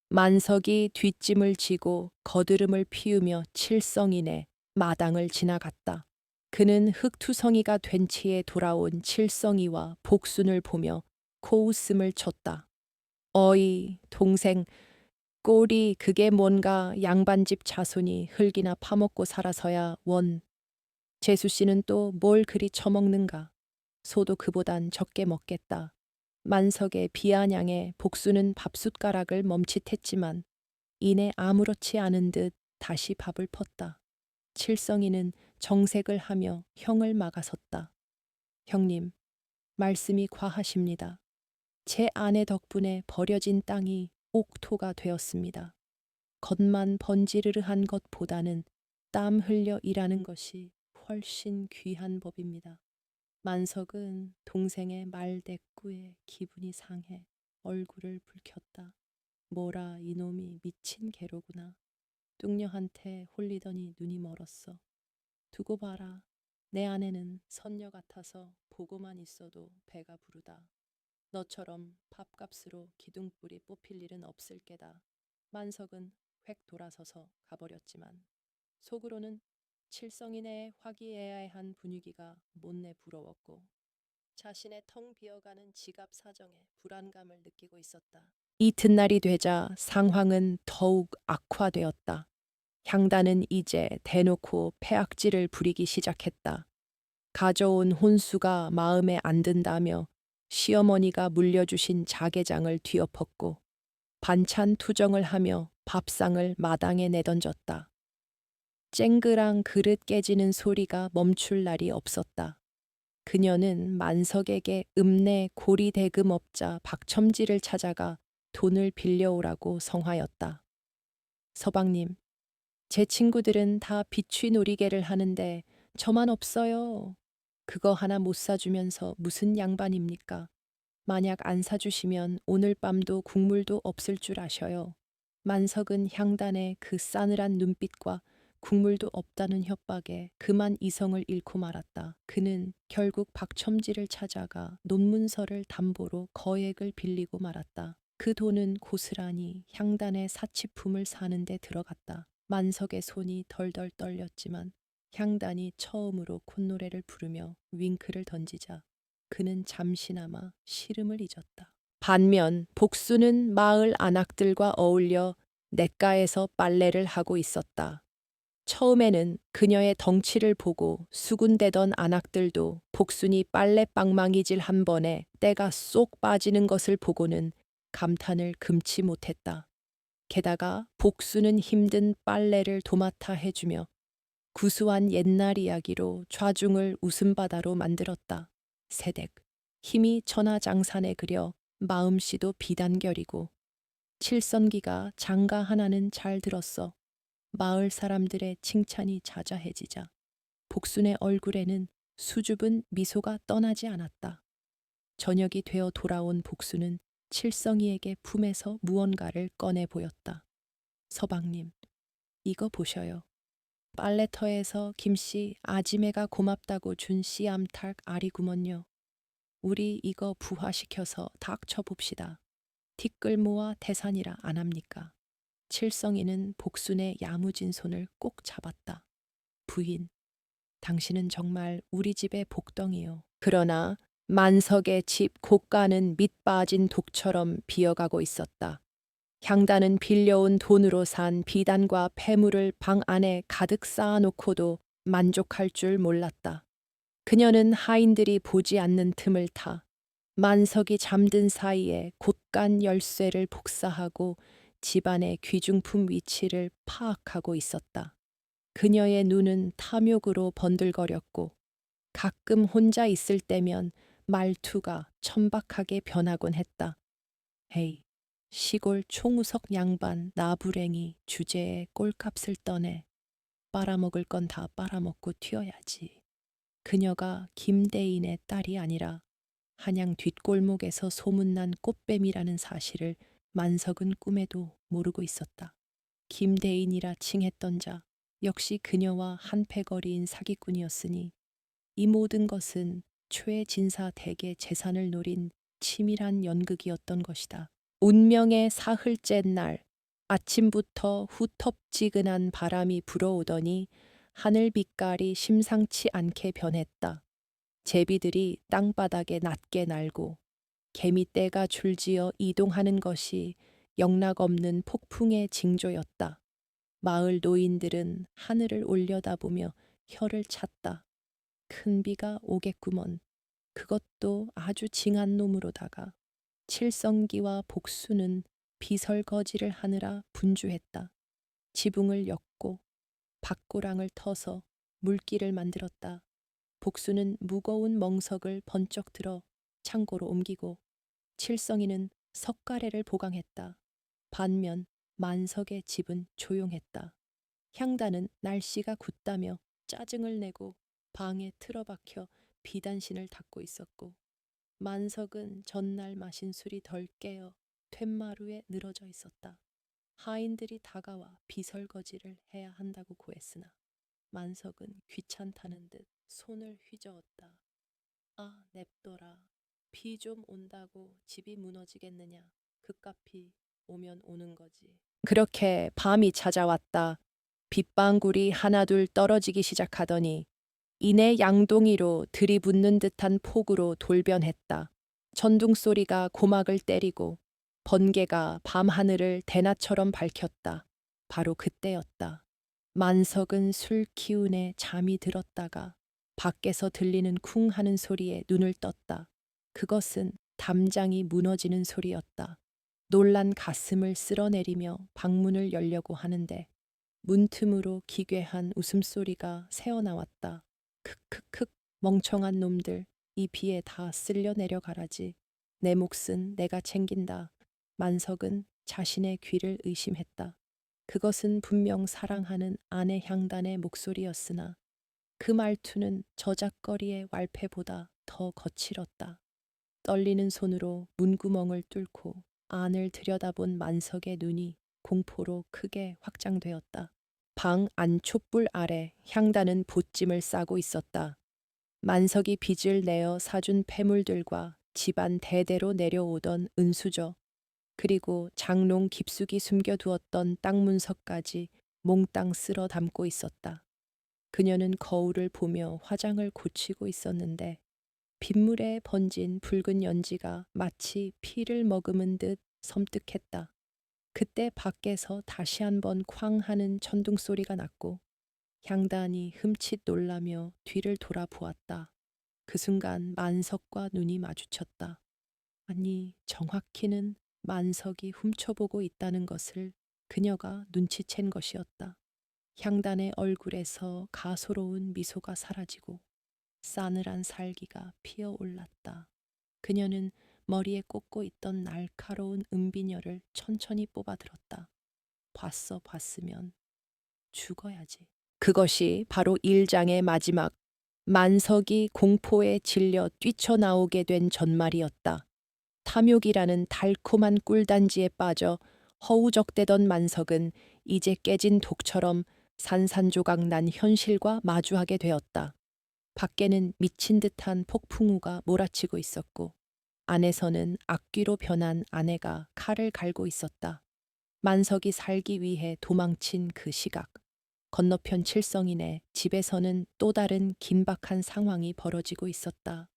만석이 뒷짐을 지고 거드름을 피우며 칠성인의 마당을 지나갔다. 그는 흑투성이가 된 채에 돌아온 칠성이와 복순을 보며 코웃음을 쳤다. 어이, 동생, 꼴이 그게 뭔가 양반집 자손이 흙이나 파먹고 살아서야 원. 재수 씨는 또 뭘 그리 처먹는가. 소도 그보단 적게 먹겠다. 만석의 비아냥에 복수는 밥숟가락을 멈칫했지만 이내 아무렇지 않은 듯 다시 밥을 펐다. 칠성이는 정색을 하며 형을 막아섰다. 형님, 말씀이 과하십니다. 제 아내 덕분에 버려진 땅이 옥토가 되었습니다. 겉만 번지르르한 것보다는 땀 흘려 일하는 것이 훨씬 귀한 법입니다. 만석은 동생의 말대꾸에 기분이 상해 얼굴을 붉혔다. 뭐라 이놈이 미친 개로구나. 뚱녀한테 홀리더니 눈이 멀었어. 두고 봐라. 내 아내는 선녀 같아서 보고만 있어도 배가 부르다. 너처럼 밥값으로 기둥뿌리 뽑힐 일은 없을 게다. 만석은 획 돌아서서 가버렸지만 속으로는 칠성인의 화기애애한 분위기가 못내 부러웠고 자신의 텅 비어가는 지갑 사정에 불안감을 느끼고 있었다. 이튿날이 되자 상황은 더욱 악화되었다. 향단은 이제 대놓고 패악질을 부리기 시작했다. 가져온 혼수가 마음에 안 든다며 시어머니가 물려주신 자개장을 뒤엎었고 반찬 투정을 하며 밥상을 마당에 내던졌다. 쨍그랑 그릇 깨지는 소리가 멈출 날이 없었다. 그녀는 만석에게 읍내 고리대금업자 박첨지를 찾아가 돈을 빌려오라고 성하였다. 서방님, 제 친구들은 다 비취놀이개를 하는데 저만 없어요. 그거 하나 못 사주면서 무슨 양반입니까? 만약 안 사주시면 오늘 밤도 국물도 없을 줄 아셔요. 만석은 향단의 그 싸늘한 눈빛과 국물도 없다는 협박에 그만 이성을 잃고 말았다. 그는 결국 박첨지를 찾아가 논문서를 담보로 거액을 빌리고 말았다. 그 돈은 고스란히 향단의 사치품을 사는 데 들어갔다. 만석의 손이 덜덜 떨렸지만 향단이 처음으로 콧노래를 부르며 윙크를 던지자 그는 잠시나마 시름을 잊었다. 반면 복수는 마을 안악들과 어울려 냇가에서 빨래를 하고 있었다. 처음에는 그녀의 덩치를 보고 수군대던 안악들도 복순이 빨래 빵망이질 한 번에 때가 쏙 빠지는 것을 보고는 감탄을 금치 못했다. 게다가 복수는 힘든 빨래를 도맡아 해주며 구수한 옛날 이야기로 좌중을 웃음바다로 만들었다. 세댁, 힘이 천하장산에 그려 마음씨도 비단결이고 칠성기가 장가 하나는 잘 들었어. 마을 사람들의 칭찬이 자자해지자 복순의 얼굴에는 수줍은 미소가 떠나지 않았다. 저녁이 되어 돌아온 복순은 칠성이에게 품에서 무언가를 꺼내 보였다. 서방님, 이거 보셔요. 빨래터에서 김씨 아지매가 고맙다고 준 씨암탉 알이구먼요. 우리 이거 부화시켜서 닭 쳐봅시다. 티끌모아 태산이라 안 합니까? 칠성이는 복순의 야무진 손을 꼭 잡았다. 부인, 당신은 정말 우리 집의 복덩이요. 그러나 만석의 집 고가는 밑빠진 독처럼 비어가고 있었다. 향단은 빌려온 돈으로 산 비단과 폐물을 방 안에 가득 쌓아놓고도 만족할 줄 몰랐다. 그녀는 하인들이 보지 않는 틈을 타 만석이 잠든 사이에 곳간 열쇠를 복사하고 집안의 귀중품 위치를 파악하고 있었다. 그녀의 눈은 탐욕으로 번들거렸고 가끔 혼자 있을 때면 말투가 천박하게 변하곤 했다. 헤이, 시골 총우석 양반 나부랭이 주제에 꼴값을 떠내 빨아먹을 건 다 빨아먹고 튀어야지. 그녀가 김대인의 딸이 아니라 한양 뒷골목에서 소문난 꽃뱀이라는 사실을 만석은 꿈에도 모르고 있었다. 김대인이라 칭했던 자 역시 그녀와 한패거리인 사기꾼이었으니 이 모든 것은 최진사 댁의 재산을 노린 치밀한 연극이었던 것이다. 운명의 사흘째 날 아침부터 후텁지근한 바람이 불어오더니 하늘 빛깔이 심상치 않게 변했다. 제비들이 땅바닥에 낮게 날고 개미떼가 줄지어 이동하는 것이 영락없는 폭풍의 징조였다. 마을 노인들은 하늘을 올려다보며 혀를 찼다. 큰 비가 오겠구먼. 그것도 아주 징한 놈으로다가 칠성기와 복수는 비설거지를 하느라 분주했다. 지붕을 엮고 밭고랑을 터서 물길을 만들었다. 복수는 무거운 멍석을 번쩍 들어 창고로 옮기고 칠성이는 석가래를 보강했다. 반면 만석의 집은 조용했다. 향단은 날씨가 굳다며 짜증을 내고 방에 틀어박혀 비단신을 닦고 있었고 만석은 전날 마신 술이 덜 깨어 툇마루에 늘어져 있었다. 하인들이 다가와 비설거지를 해야 한다고 고했으나 만석은 귀찮다는 듯 손을 휘저었다. 아, 냅둬라. 비 좀 온다고 집이 무너지겠느냐. 그깟이 오면 오는 거지. 그렇게 밤이 찾아왔다. 빗방울이 하나둘 떨어지기 시작하더니 이내 양동이로 들이붓는 듯한 폭우로 돌변했다. 전둥 소리가 고막을 때리고 번개가 밤하늘을 대낮처럼 밝혔다. 바로 그때였다. 만석은 술 기운에 잠이 들었다가 밖에서 들리는 쿵 하는 소리에 눈을 떴다. 그것은 담장이 무너지는 소리였다. 놀란 가슴을 쓸어내리며 방문을 열려고 하는데 문틈으로 기괴한 웃음소리가 새어나왔다. 크크크 멍청한 놈들 이 비에 다 쓸려 내려가라지. 내 몫은 내가 챙긴다. 만석은 자신의 귀를 의심했다. 그것은 분명 사랑하는 아내 향단의 목소리였으나 그 말투는 저작거리의 왈패보다 더 거칠었다. 떨리는 손으로 문구멍을 뚫고 안을 들여다본 만석의 눈이 공포로 크게 확장되었다. 방 안촛불 아래 향단은 보찜을 싸고 있었다. 만석이 빚을 내어 사준 폐물들과 집안 대대로 내려오던 은수저, 그리고 장롱 깊숙이 숨겨두었던 땅 문서까지 몽땅 쓸어 담고 있었다. 그녀는 거울을 보며 화장을 고치고 있었는데 빗물에 번진 붉은 연지가 마치 피를 머금은 듯 섬뜩했다. 그때 밖에서 다시 한번 쾅 하는 천둥 소리가 났고 향단이 흠칫 놀라며 뒤를 돌아보았다. 그 순간 만석과 눈이 마주쳤다. 아니, 정확히는 만석이 훔쳐보고 있다는 것을 그녀가 눈치챈 것이었다. 향단의 얼굴에서 가소로운 미소가 사라지고 싸늘한 살기가 피어올랐다. 그녀는 머리에 꽂고 있던 날카로운 은비녀를 천천히 뽑아들었다. 봤으면 죽어야지. 그것이 바로 일장의 마지막, 만석이 공포에 질려 뛰쳐나오게 된 전말이었다. 탐욕이라는 달콤한 꿀단지에 빠져 허우적대던 만석은 이제 깨진 독처럼 산산조각 난 현실과 마주하게 되었다. 밖에는 미친 듯한 폭풍우가 몰아치고 있었고 안에서는 악귀로 변한 아내가 칼을 갈고 있었다. 만석이 살기 위해 도망친 그 시각. 건너편 칠성인의 집에서는 또 다른 긴박한 상황이 벌어지고 있었다.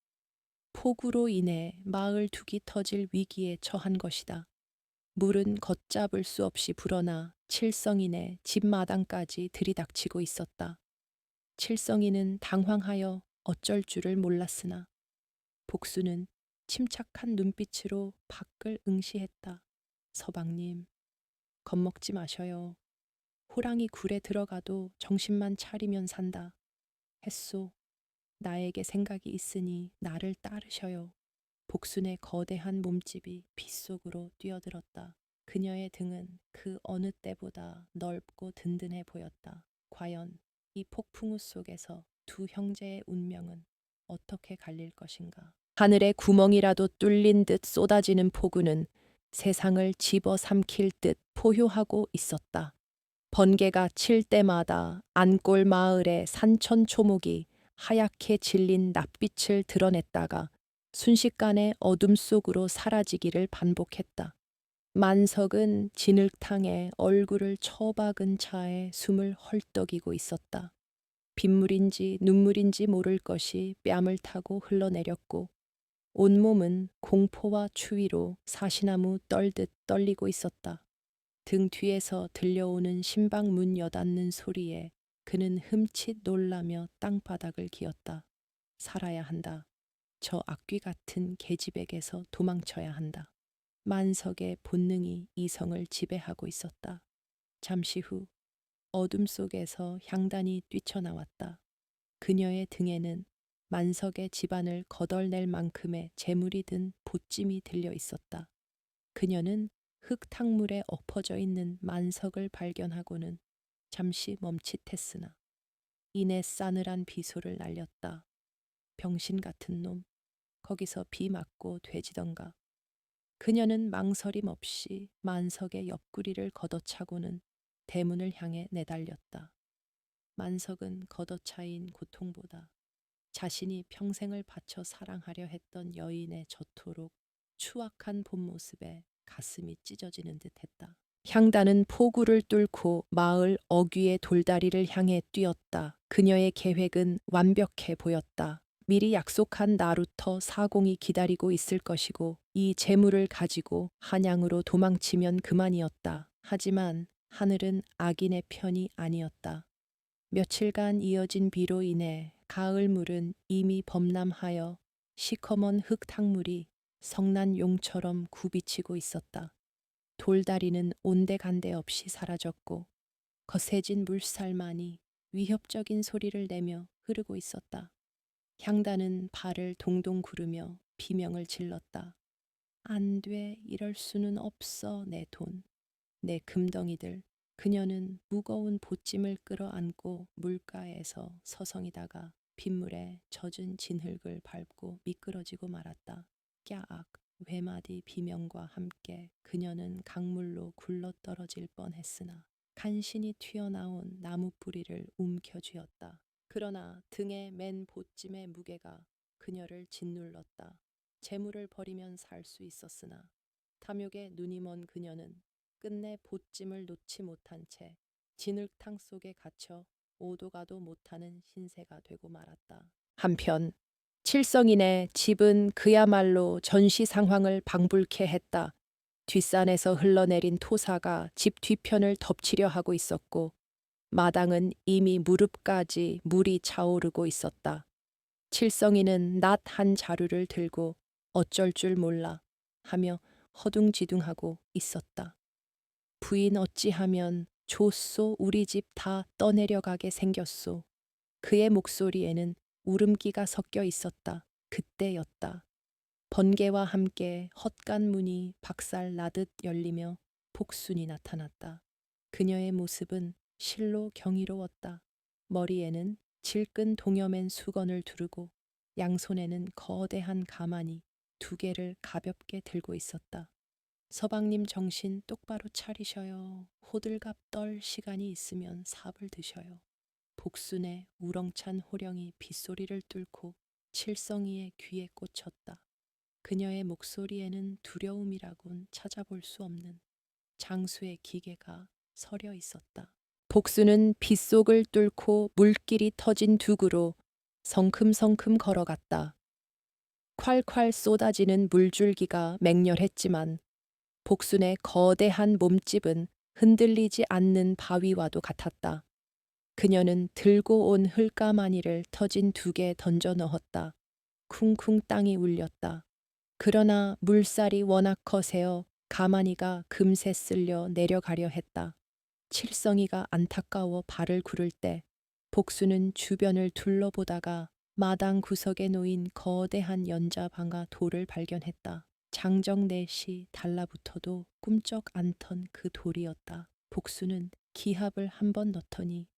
폭우로 인해 마을 둑이 터질 위기에 처한 것이다. 물은 걷잡을 수 없이 불어나 칠성인의 집 마당까지 들이닥치고 있었다. 칠성이는 당황하여 어쩔 줄을 몰랐으나 복수는 침착한 눈빛으로 밖을 응시했다. 서방님, 겁먹지 마셔요. 호랑이 굴에 들어가도 정신만 차리면 산다. 했소. 나에게 생각이 있으니 나를 따르셔요. 복순의 거대한 몸집이 빗속으로 뛰어들었다. 그녀의 등은 그 어느 때보다 넓고 든든해 보였다. 과연 이 폭풍우 속에서 두 형제의 운명은 어떻게 갈릴 것인가. 하늘에 구멍이라도 뚫린 듯 쏟아지는 폭우는 세상을 집어삼킬 듯 포효하고 있었다. 번개가 칠 때마다 안골 마을의 산천초목이 하얗게 질린 낯빛을 드러냈다가 순식간에 어둠 속으로 사라지기를 반복했다. 만석은 진흙탕에 얼굴을 처박은 차에 숨을 헐떡이고 있었다. 빗물인지 눈물인지 모를 것이 뺨을 타고 흘러내렸고 온몸은 공포와 추위로 사시나무 떨듯 떨리고 있었다. 등 뒤에서 들려오는 신방 문 여닫는 소리에 그는 흠칫 놀라며 땅바닥을 기었다. 살아야 한다. 저 악귀 같은 계집에게서 도망쳐야 한다. 만석의 본능이 이성을 지배하고 있었다. 잠시 후 어둠 속에서 향단이 뛰쳐나왔다. 그녀의 등에는 만석의 집안을 거덜낼 만큼의 재물이 든 보찜이 들려 있었다. 그녀는 흙탕물에 엎어져 있는 만석을 발견하고는 잠시 멈칫했으나 이내 싸늘한 비소를 날렸다. 병신 같은 놈, 거기서 비 맞고 돼지던가. 그녀는 망설임 없이 만석의 옆구리를 걷어차고는 대문을 향해 내달렸다. 만석은 걷어차인 고통보다 자신이 평생을 바쳐 사랑하려 했던 여인의 저토록 추악한 본 모습에 가슴이 찢어지는 듯했다. 향단은 포구를 뚫고 마을 어귀의 돌다리를 향해 뛰었다. 그녀의 계획은 완벽해 보였다. 미리 약속한 나루터 사공이 기다리고 있을 것이고 이 재물을 가지고 한양으로 도망치면 그만이었다. 하지만 하늘은 악인의 편이 아니었다. 며칠간 이어진 비로 인해 가을물은 이미 범람하여 시커먼 흙탕물이 성난 용처럼 굽이치고 있었다. 돌다리는 온데간데 없이 사라졌고 거세진 물살만이 위협적인 소리를 내며 흐르고 있었다. 향단은 발을 동동 구르며 비명을 질렀다. 안 돼, 이럴 수는 없어, 내 돈, 내 금덩이들. 그녀는 무거운 보찜을 끌어안고 물가에서 서성이다가 빗물에 젖은 진흙을 밟고 미끄러지고 말았다. 깨악 외마디 비명과 함께 그녀는 강물로 굴러떨어질 뻔했으나 간신히 튀어나온 나무 뿌리를 움켜쥐었다. 그러나 등에 맨 보찜의 무게가 그녀를 짓눌렀다. 재물을 버리면 살 수 있었으나 탐욕에 눈이 먼 그녀는 끝내 보찜을 놓지 못한 채 진흙탕 속에 갇혀 오도 가도 못하는 신세가 되고 말았다. 한편 칠성인의 집은 그야말로 전시 상황을 방불케 했다. 뒷산에서 흘러내린 토사가 집 뒤편을 덮치려 하고 있었고 마당은 이미 무릎까지 물이 차오르고 있었다. 칠성이는 낫 한 자루를 들고 어쩔 줄 몰라 하며 허둥지둥하고 있었다. 부인 어찌하면 좋소 우리 집 다 떠내려가게 생겼소. 그의 목소리에는 울음기가 섞여 있었다. 그때였다. 번개와 함께 헛간 문이 박살 나듯 열리며 복순이 나타났다. 그녀의 모습은 실로 경이로웠다. 머리에는 질끈 동여맨 수건을 두르고 양손에는 거대한 가마니 두 개를 가볍게 들고 있었다. 서방님 정신 똑바로 차리셔요. 호들갑 떨 시간이 있으면 삽을 드셔요. 복순의 우렁찬 호령이 빗소리를 뚫고 칠성이의 귀에 꽂혔다. 그녀의 목소리에는 두려움이라곤 찾아볼 수 없는 장수의 기계가 서려 있었다. 복수는 빗속을 뚫고 물길이 터진 두구로 성큼성큼 걸어갔다. 콸콸 쏟아지는 물줄기가 맹렬했지만 복순의 거대한 몸집은 흔들리지 않는 바위와도 같았다. 그녀는 들고 온 흘가마니를 터진 두 개 던져 넣었다. 쿵쿵 땅이 울렸다. 그러나 물살이 워낙 커세어 가마니가 금세 쓸려 내려가려 했다. 칠성이가 안타까워 발을 구를 때 복수는 주변을 둘러보다가 마당 구석에 놓인 거대한 연자방아 돌을 발견했다. 장정넷이 달라붙어도 꿈쩍 않던 그 돌이었다. 복수는 기합을 한 번 넣더니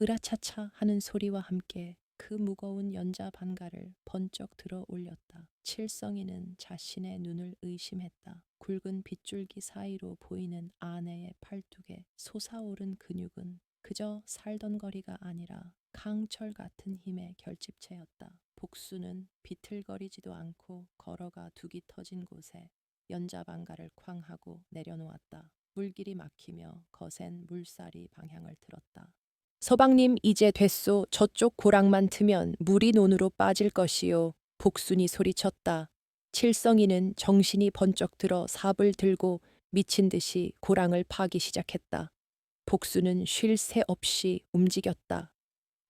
으라차차 하는 소리와 함께 그 무거운 연자 반가를 번쩍 들어 올렸다. 칠성이는 자신의 눈을 의심했다. 굵은 빗줄기 사이로 보이는 아내의 팔뚝에 솟아오른 근육은 그저 살던거리가 아니라 강철 같은 힘의 결집체였다. 복수는 비틀거리지도 않고 걸어가 둑이 터진 곳에 연자 반가를 쾅 하고 내려놓았다. 물길이 막히며 거센 물살이 방향을 틀었다. 서방님 이제 됐소. 저쪽 고랑만 트면 물이 논으로 빠질 것이요. 복순이 소리쳤다. 칠성이는 정신이 번쩍 들어 삽을 들고 미친 듯이 고랑을 파기 시작했다. 복순은 쉴 새 없이 움직였다.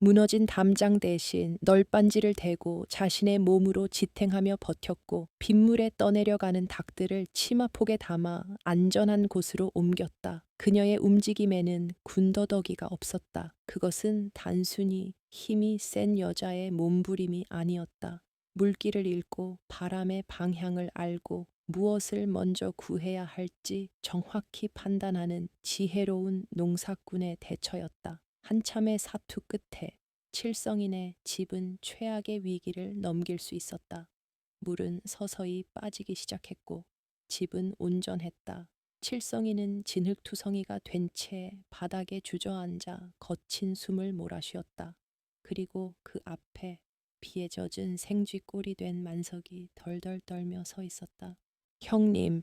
무너진 담장 대신 널빤지를 대고 자신의 몸으로 지탱하며 버텼고 빗물에 떠내려가는 닭들을 치마폭에 담아 안전한 곳으로 옮겼다. 그녀의 움직임에는 군더더기가 없었다. 그것은 단순히 힘이 센 여자의 몸부림이 아니었다. 물길을 읽고 바람의 방향을 알고 무엇을 먼저 구해야 할지 정확히 판단하는 지혜로운 농사꾼의 대처였다. 한참의 사투 끝에 칠성인의 집은 최악의 위기를 넘길 수 있었다. 물은 서서히 빠지기 시작했고 집은 온전했다. 칠성이는 진흙투성이가 된 채 바닥에 주저앉아 거친 숨을 몰아쉬었다. 그리고 그 앞에 비에 젖은 생쥐꼴이 된 만석이 덜덜 떨며 서 있었다. 형님,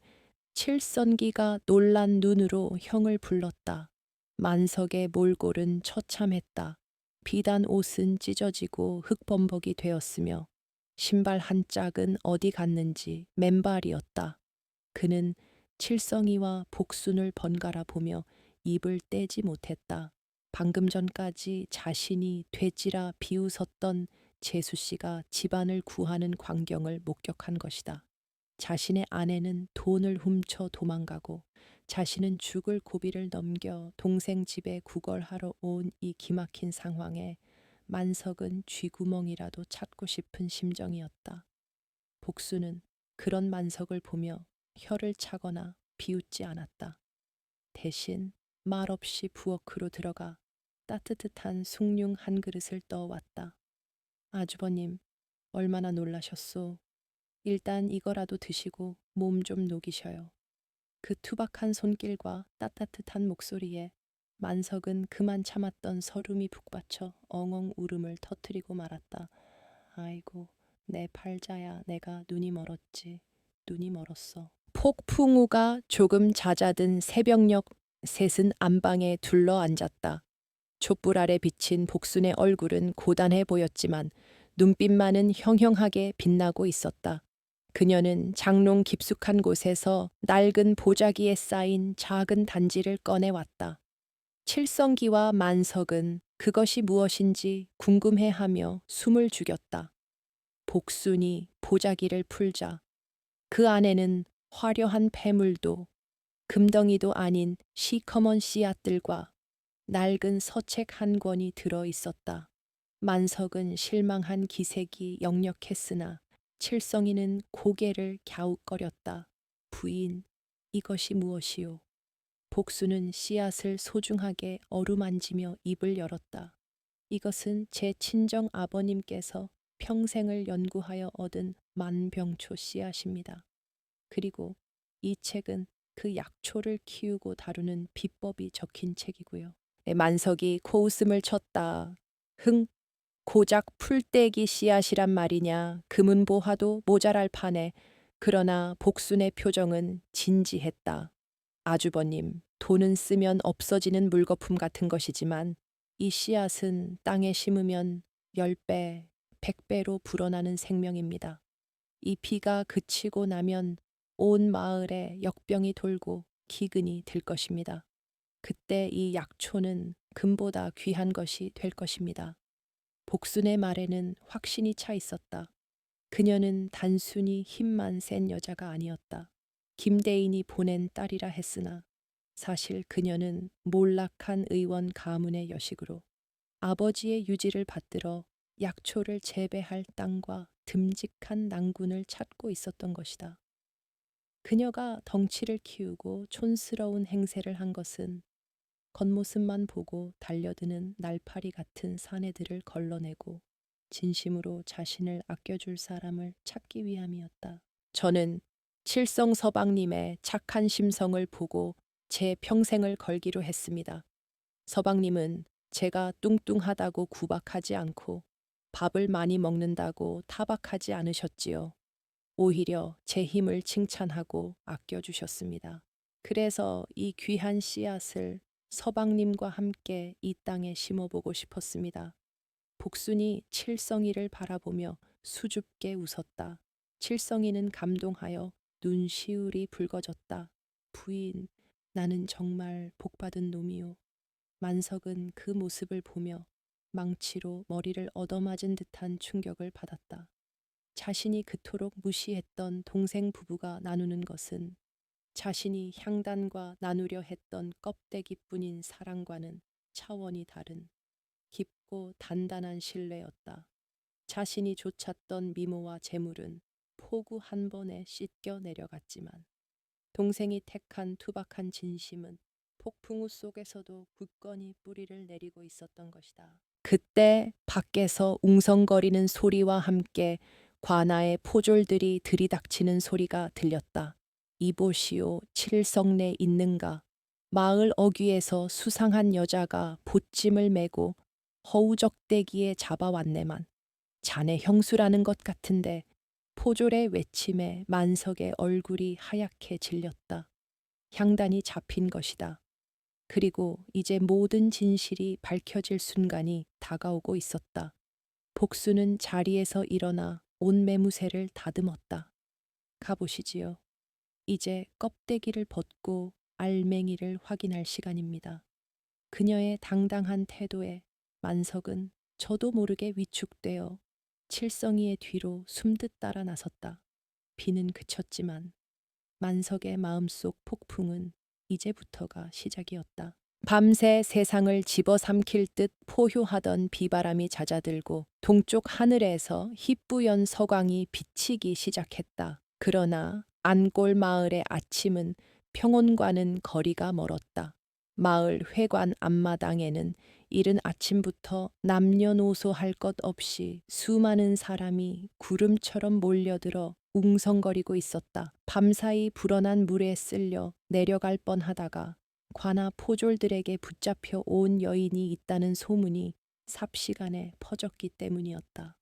칠성기가 놀란 눈으로 형을 불렀다. 만석의 몰골은 처참했다. 비단 옷은 찢어지고 흙범벅이 되었으며 신발 한 짝은 어디 갔는지 맨발이었다. 그는 칠성이와 복순을 번갈아 보며 입을 떼지 못했다. 방금 전까지 자신이 돼지라 비웃었던 재수 씨가 집안을 구하는 광경을 목격한 것이다. 자신의 아내는 돈을 훔쳐 도망가고 자신은 죽을 고비를 넘겨 동생 집에 구걸하러 온 이 기막힌 상황에 만석은 쥐구멍이라도 찾고 싶은 심정이었다. 복수는 그런 만석을 보며 혀를 차거나 비웃지 않았다. 대신 말없이 부엌으로 들어가 따뜻한 숭늉 한 그릇을 떠왔다. 아주버님, 얼마나 놀라셨소. 일단 이거라도 드시고 몸 좀 녹이셔요. 그 투박한 손길과 따뜻한 목소리에 만석은 그만 참았던 설움이 북받쳐 엉엉 울음을 터뜨리고 말았다. 아이고, 내 팔자야, 내가 눈이 멀었지. 눈이 멀었어. 폭풍우가 조금 잦아든 새벽녘 셋은 안방에 둘러앉았다. 촛불 아래 비친 복순의 얼굴은 고단해 보였지만 눈빛만은 형형하게 빛나고 있었다. 그녀는 장롱 깊숙한 곳에서 낡은 보자기에 쌓인 작은 단지를 꺼내왔다. 칠성기와 만석은 그것이 무엇인지 궁금해하며 숨을 죽였다. 복순이 보자기를 풀자 그 안에는 화려한 폐물도 금덩이도 아닌 시커먼 씨앗들과 낡은 서책 한 권이 들어 있었다. 만석은 실망한 기색이 역력했으나 칠성이는 고개를 갸웃거렸다. 부인, 이것이 무엇이오? 복수는 씨앗을 소중하게 어루만지며 입을 열었다. 이것은 제 친정 아버님께서 평생을 연구하여 얻은 만병초 씨앗입니다. 그리고 이 책은 그 약초를 키우고 다루는 비법이 적힌 책이고요. 만석이 코웃음을 쳤다. 흥, 고작 풀떼기 씨앗이란 말이냐. 금은보화도 모자랄 판에. 그러나 복순의 표정은 진지했다. 아주버님, 돈은 쓰면 없어지는 물거품 같은 것이지만 이 씨앗은 땅에 심으면 10배, 100배로 불어나는 생명입니다. 이 비가 그치고 나면 온 마을에 역병이 돌고 기근이 들 것입니다. 그때 이 약초는 금보다 귀한 것이 될 것입니다. 복순의 말에는 확신이 차 있었다. 그녀는 단순히 힘만 센 여자가 아니었다. 김대인이 보낸 딸이라 했으나 사실 그녀는 몰락한 의원 가문의 여식으로 아버지의 유지를 받들어 약초를 재배할 땅과 듬직한 낭군을 찾고 있었던 것이다. 그녀가 덩치를 키우고 촌스러운 행세를 한 것은 겉모습만 보고 달려드는 날파리 같은 사내들을 걸러내고 진심으로 자신을 아껴줄 사람을 찾기 위함이었다. 저는 칠성 서방님의 착한 심성을 보고 제 평생을 걸기로 했습니다. 서방님은 제가 뚱뚱하다고 구박하지 않고 밥을 많이 먹는다고 타박하지 않으셨지요. 오히려 제 힘을 칭찬하고 아껴주셨습니다. 그래서 이 귀한 씨앗을 서방님과 함께 이 땅에 심어보고 싶었습니다. 복순이 칠성이를 바라보며 수줍게 웃었다. 칠성이는 감동하여 눈시울이 붉어졌다. 부인, 나는 정말 복받은 놈이오. 만석은 그 모습을 보며 망치로 머리를 얻어맞은 듯한 충격을 받았다. 자신이 그토록 무시했던 동생 부부가 나누는 것은 자신이 향단과 나누려 했던 껍데기뿐인 사랑과는 차원이 다른 깊고 단단한 신뢰였다. 자신이 좇았던 미모와 재물은 포구 한 번에 씻겨 내려갔지만 동생이 택한 투박한 진심은 폭풍우 속에서도 굳건히 뿌리를 내리고 있었던 것이다. 그때 밖에서 웅성거리는 소리와 함께 관아의 포졸들이 들이닥치는 소리가 들렸다. 이보시오, 칠성내 있는가? 마을 어귀에서 수상한 여자가 보찜을 메고 허우적대기에 잡아왔네만. 자네 형수라는 것 같은데. 포졸의 외침에 만석의 얼굴이 하얗게 질렸다. 향단이 잡힌 것이다. 그리고 이제 모든 진실이 밝혀질 순간이 다가오고 있었다. 복수는 자리에서 일어나 온 매무새를 다듬었다. 가보시지요. 이제 껍데기를 벗고 알맹이를 확인할 시간입니다. 그녀의 당당한 태도에 만석은 저도 모르게 위축되어 칠성이의 뒤로 숨듯 따라 나섰다. 비는 그쳤지만 만석의 마음속 폭풍은 이제부터가 시작이었다. 밤새 세상을 집어삼킬 듯 포효하던 비바람이 잦아들고 동쪽 하늘에서 희뿌연 서광이 비치기 시작했다. 그러나 안골 마을의 아침은 평온과는 거리가 멀었다. 마을 회관 앞마당에는 이른 아침부터 남녀노소 할 것 없이 수많은 사람이 구름처럼 몰려들어 웅성거리고 있었다. 밤사이 불어난 물에 쓸려 내려갈 뻔하다가 관아 포졸들에게 붙잡혀 온 여인이 있다는 소문이 삽시간에 퍼졌기 때문이었다.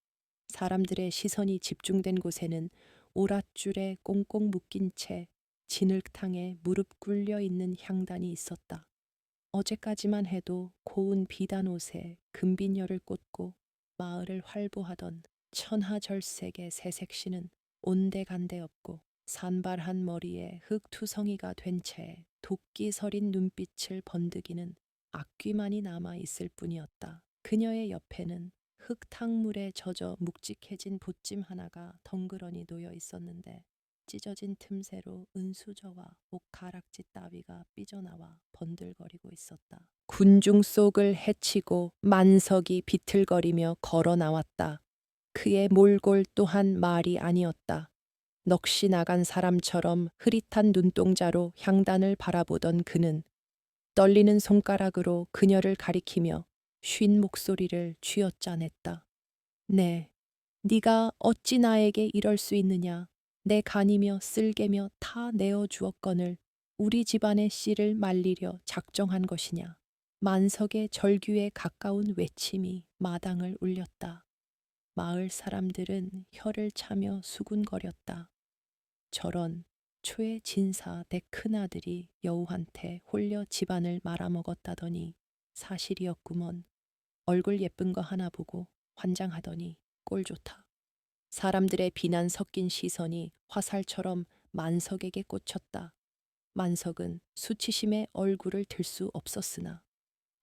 사람들의 시선이 집중된 곳에는 오랏줄에 꽁꽁 묶인 채 진흙탕에 무릎 꿇려 있는 향단이 있었다. 어제까지만 해도 고운 비단 옷에 금비녀를 꽂고 마을을 활보하던 천하절색의 새색시는 온데간데 없고 산발한 머리에 흙투성이가 된 채 도끼 서린 눈빛을 번득이는 악귀만이 남아 있을 뿐이었다. 그녀의 옆에는 흙탕물에 젖어 묵직해진 보찜 하나가 덩그러니 놓여 있었는데 찢어진 틈새로 은수저와 옷가락지 따위가 삐져나와 번들거리고 있었다. 군중 속을 헤치고 만석이 비틀거리며 걸어 나왔다. 그의 몰골 또한 말이 아니었다. 넋이 나간 사람처럼 흐릿한 눈동자로 향단을 바라보던 그는 떨리는 손가락으로 그녀를 가리키며 쉰 목소리를 쥐어짜냈다. 네, 네가 어찌 나에게 이럴 수 있느냐. 내 간이며 쓸개며 다 내어 주었거늘 우리 집안의 씨를 말리려 작정한 것이냐. 만석의 절규에 가까운 외침이 마당을 울렸다. 마을 사람들은 혀를 차며 수군거렸다. 저런 초의 진사 내 큰아들이 여우한테 홀려 집안을 말아먹었다더니 사실이었구먼. 얼굴 예쁜 거 하나 보고 환장하더니 꼴 좋다. 사람들의 비난 섞인 시선이 화살처럼 만석에게 꽂혔다. 만석은 수치심에 얼굴을 들 수 없었으나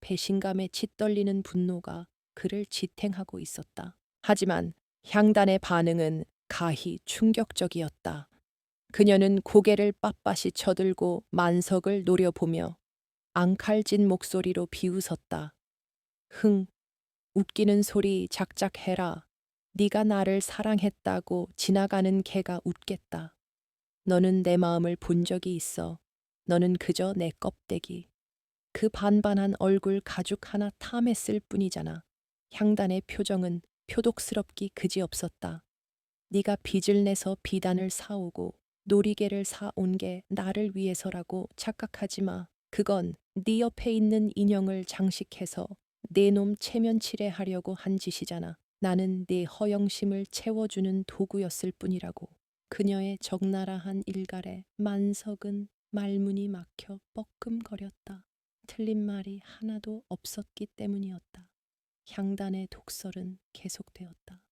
배신감에 짓떨리는 분노가 그를 지탱하고 있었다. 하지만 향단의 반응은 가히 충격적이었다. 그녀는 고개를 빳빳이 쳐들고 만석을 노려보며 앙칼진 목소리로 비웃었다. 흥, 웃기는 소리 작작 해라. 네가 나를 사랑했다고 지나가는 개가 웃겠다. 너는 내 마음을 본 적이 있어. 너는 그저 내 껍데기. 그 반반한 얼굴 가죽 하나 탐했을 뿐이잖아. 향단의 표정은 표독스럽기 그지없었다. 네가 빚을 내서 비단을 사오고 놀이개를 사온 게 나를 위해서라고 착각하지 마. 그건 네 옆에 있는 인형을 장식해서 내 놈 체면치레하려고 한 짓이잖아. 나는 네 허영심을 채워주는 도구였을 뿐이라고. 그녀의 적나라한 일갈에 만석은 말문이 막혀 뻐끔거렸다. 틀린 말이 하나도 없었기 때문이었다. 향단의 독설은 계속되었다.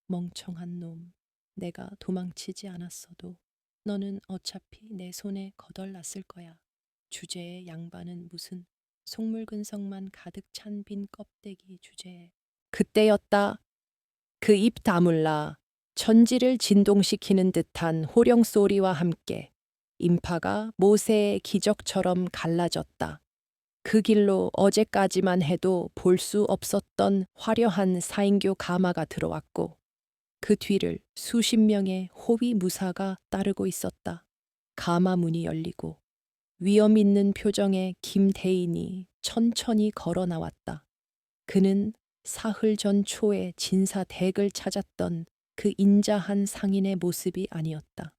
멍청한 놈. 내가 도망치지 않았어도 너는 어차피 내 손에 거덜났을 거야. 주제의 양반은 무슨 속물근성만 가득 찬 빈 껍데기 주제에. 그때였다. 그 입 다물라. 천지를 진동시키는 듯한 호령 소리와 함께 인파가 모세의 기적처럼 갈라졌다. 그 길로 어제까지만 해도 볼 수 없었던 화려한 사인교 가마가 들어왔고 그 뒤를 수십 명의 호위 무사가 따르고 있었다. 가마 문이 열리고 위험 있는 표정의 김대인이 천천히 걸어 나왔다. 그는 사흘 전 초에 진사 댁을 찾았던 그 인자한 상인의 모습이 아니었다.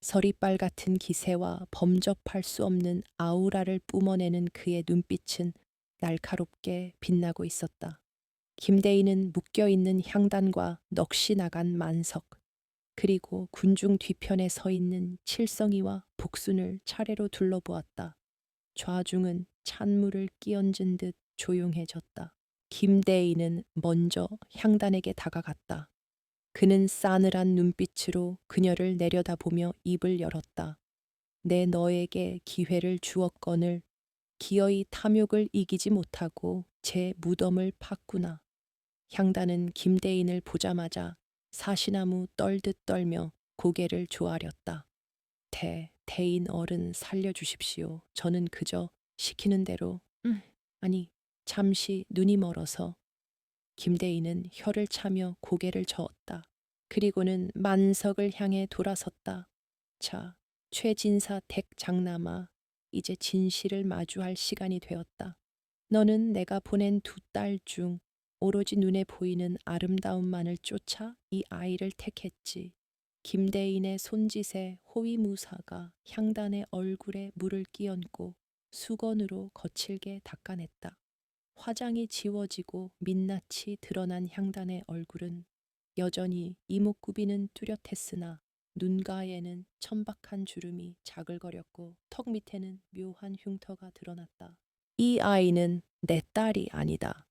서리빨 같은 기세와 범접할 수 없는 아우라를 뿜어내는 그의 눈빛은 날카롭게 빛나고 있었다. 김대인은 묶여있는 향단과 넋이 나간 만석, 그리고 군중 뒤편에 서 있는 칠성이와 복순을 차례로 둘러보았다. 좌중은 찬물을 끼얹은 듯 조용해졌다. 김대인은 먼저 향단에게 다가갔다. 그는 싸늘한 눈빛으로 그녀를 내려다보며 입을 열었다. 내 너에게 기회를 주었거늘 기어이 탐욕을 이기지 못하고 제 무덤을 팠구나. 향단은 김대인을 보자마자 사시나무 떨듯 떨며 고개를 조아렸다. 대인 어른 살려주십시오. 저는 그저 시키는 대로, 아니, 잠시 눈이 멀어서. 김대인은 혀를 차며 고개를 저었다. 그리고는 만석을 향해 돌아섰다. 자, 최진사 댁 장남아, 이제 진실을 마주할 시간이 되었다. 너는 내가 보낸 두 딸 중 오로지 눈에 보이는 아름다움만을 쫓아 이 아이를 택했지. 김대인의 손짓에 호위무사가 향단의 얼굴에 물을 끼얹고 수건으로 거칠게 닦아냈다. 화장이 지워지고 민낯이 드러난 향단의 얼굴은 여전히 이목구비는 뚜렷했으나 눈가에는 천박한 주름이 자글거렸고 턱 밑에는 묘한 흉터가 드러났다. 이 아이는 내 딸이 아니다.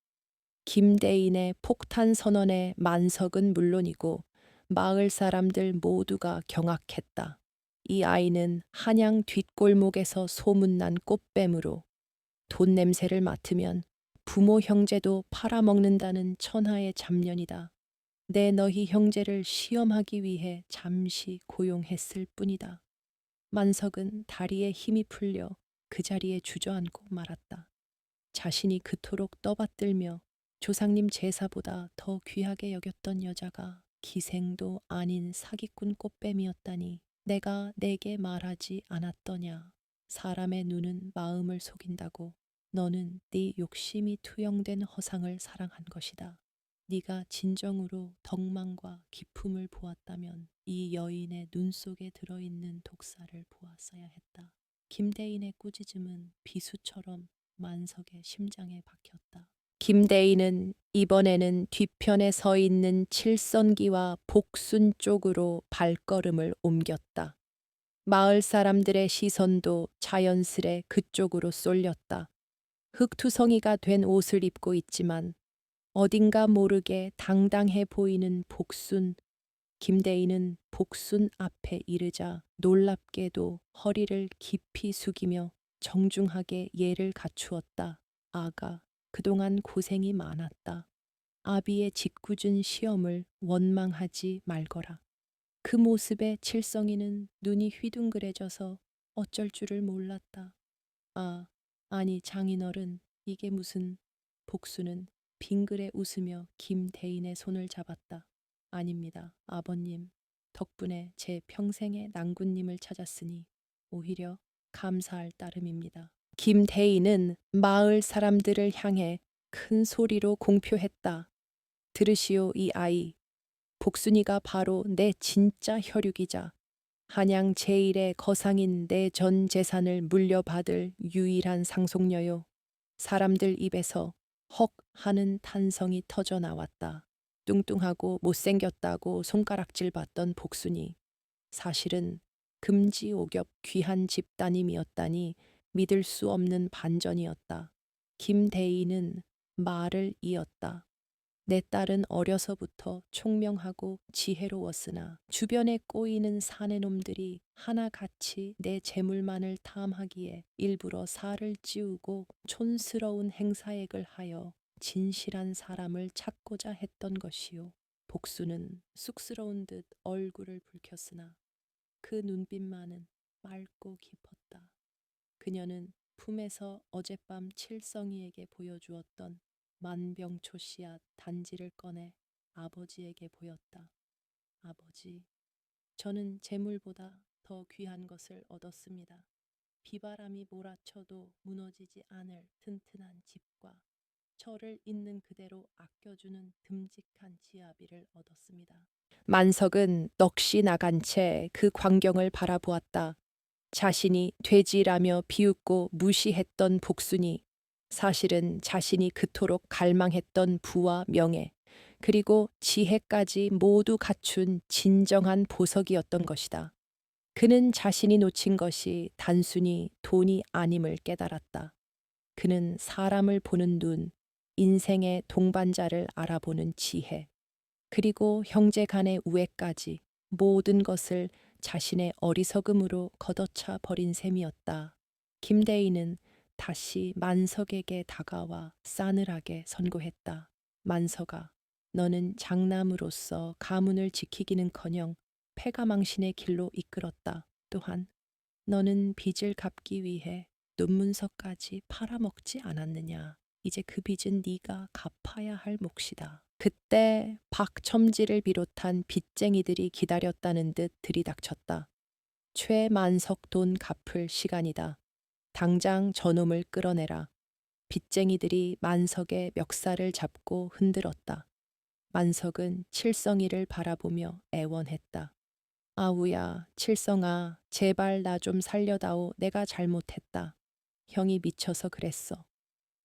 김대인의 폭탄 선언에 만석은 물론이고 마을 사람들 모두가 경악했다. 이 아이는 한양 뒷골목에서 소문난 꽃뱀으로 돈 냄새를 맡으면 부모 형제도 팔아먹는다는 천하의 잡년이다. 내 너희 형제를 시험하기 위해 잠시 고용했을 뿐이다. 만석은 다리에 힘이 풀려 그 자리에 주저앉고 말았다. 자신이 그토록 떠받들며 조상님 제사보다 더 귀하게 여겼던 여자가 기생도 아닌 사기꾼 꽃뱀이었다니 내가 내게 말하지 않았더냐. 사람의 눈은 마음을 속인다고. 너는 네 욕심이 투영된 허상을 사랑한 것이다. 네가 진정으로 덕망과 기품을 보았다면 이 여인의 눈 속에 들어있는 독사를 보았어야 했다. 김대인의 꾸짖음은 비수처럼 만석의 심장에 박혔다. 김대인은 이번에는 뒤편에 서 있는 칠성기와 복순 쪽으로 발걸음을 옮겼다. 마을 사람들의 시선도 자연스레 그쪽으로 쏠렸다. 흑투성이가 된 옷을 입고 있지만 어딘가 모르게 당당해 보이는 복순. 김대인은 복순 앞에 이르자 놀랍게도 허리를 깊이 숙이며 정중하게 예를 갖추었다. 아가, 그동안 고생이 많았다. 아비의 짓궂은 시험을 원망하지 말거라. 그 모습에 칠성이는 눈이 휘둥그레져서 어쩔 줄을 몰랐다. 아, 아니 장인어른, 이게 무슨... 복수는 빙그레 웃으며 김대인의 손을 잡았다. 아닙니다, 아버님. 덕분에 제 평생의 낭군님을 찾았으니 오히려 감사할 따름입니다. 김대인은 마을 사람들을 향해 큰 소리로 공표했다. 들으시오, 이 아이. 복순이가 바로 내 진짜 혈육이자 한양 제1의 거상인 내 전 재산을 물려받을 유일한 상속녀요. 사람들 입에서 헉 하는 탄성이 터져 나왔다. 뚱뚱하고 못생겼다고 손가락질 받던 복순이 사실은 금지옥엽 귀한 집따님이었다니 믿을 수 없는 반전이었다. 김대인은 말을 이었다. 내 딸은 어려서부터 총명하고 지혜로웠으나 주변에 꼬이는 사내놈들이 하나같이 내 재물만을 탐하기에 일부러 살을 찌우고 촌스러운 행사액을 하여 진실한 사람을 찾고자 했던 것이요. 복수는 쑥스러운 듯 얼굴을 붉혔으나 그 눈빛만은 맑고 깊었다. 그녀는 품에서 어젯밤 칠성이에게 보여주었던 만병초 씨앗 단지를 꺼내 아버지에게 보였다. 아버지, 저는 재물보다 더 귀한 것을 얻었습니다. 비바람이 몰아쳐도 무너지지 않을 튼튼한 집과 저를 있는 그대로 아껴주는 듬직한 지아비를 얻었습니다. 만석은 넋이 나간 채 그 광경을 바라보았다. 자신이 돼지라며 비웃고 무시했던 복순이 사실은 자신이 그토록 갈망했던 부와 명예, 그리고 지혜까지 모두 갖춘 진정한 보석이었던 것이다. 그는 자신이 놓친 것이 단순히 돈이 아님을 깨달았다. 그는 사람을 보는 눈, 인생의 동반자를 알아보는 지혜, 그리고 형제 간의 우애까지 모든 것을 자신의 어리석음으로 걷어차 버린 셈이었다. 김대인은 다시 만석에게 다가와 싸늘하게 선고했다. 만석아, 너는 장남으로서 가문을 지키기는커녕 패가망신의 길로 이끌었다. 또한 너는 빚을 갚기 위해 논문서까지 팔아먹지 않았느냐. 이제 그 빚은 네가 갚아야 할 몫이다. 그때 박첨지를 비롯한 빚쟁이들이 기다렸다는 듯 들이닥쳤다. 최만석 돈 갚을 시간이다. 당장 저놈을 끌어내라. 빚쟁이들이 만석의 멱살을 잡고 흔들었다. 만석은 칠성이를 바라보며 애원했다. 아우야, 칠성아, 제발 나 좀 살려다오. 내가 잘못했다. 형이 미쳐서 그랬어.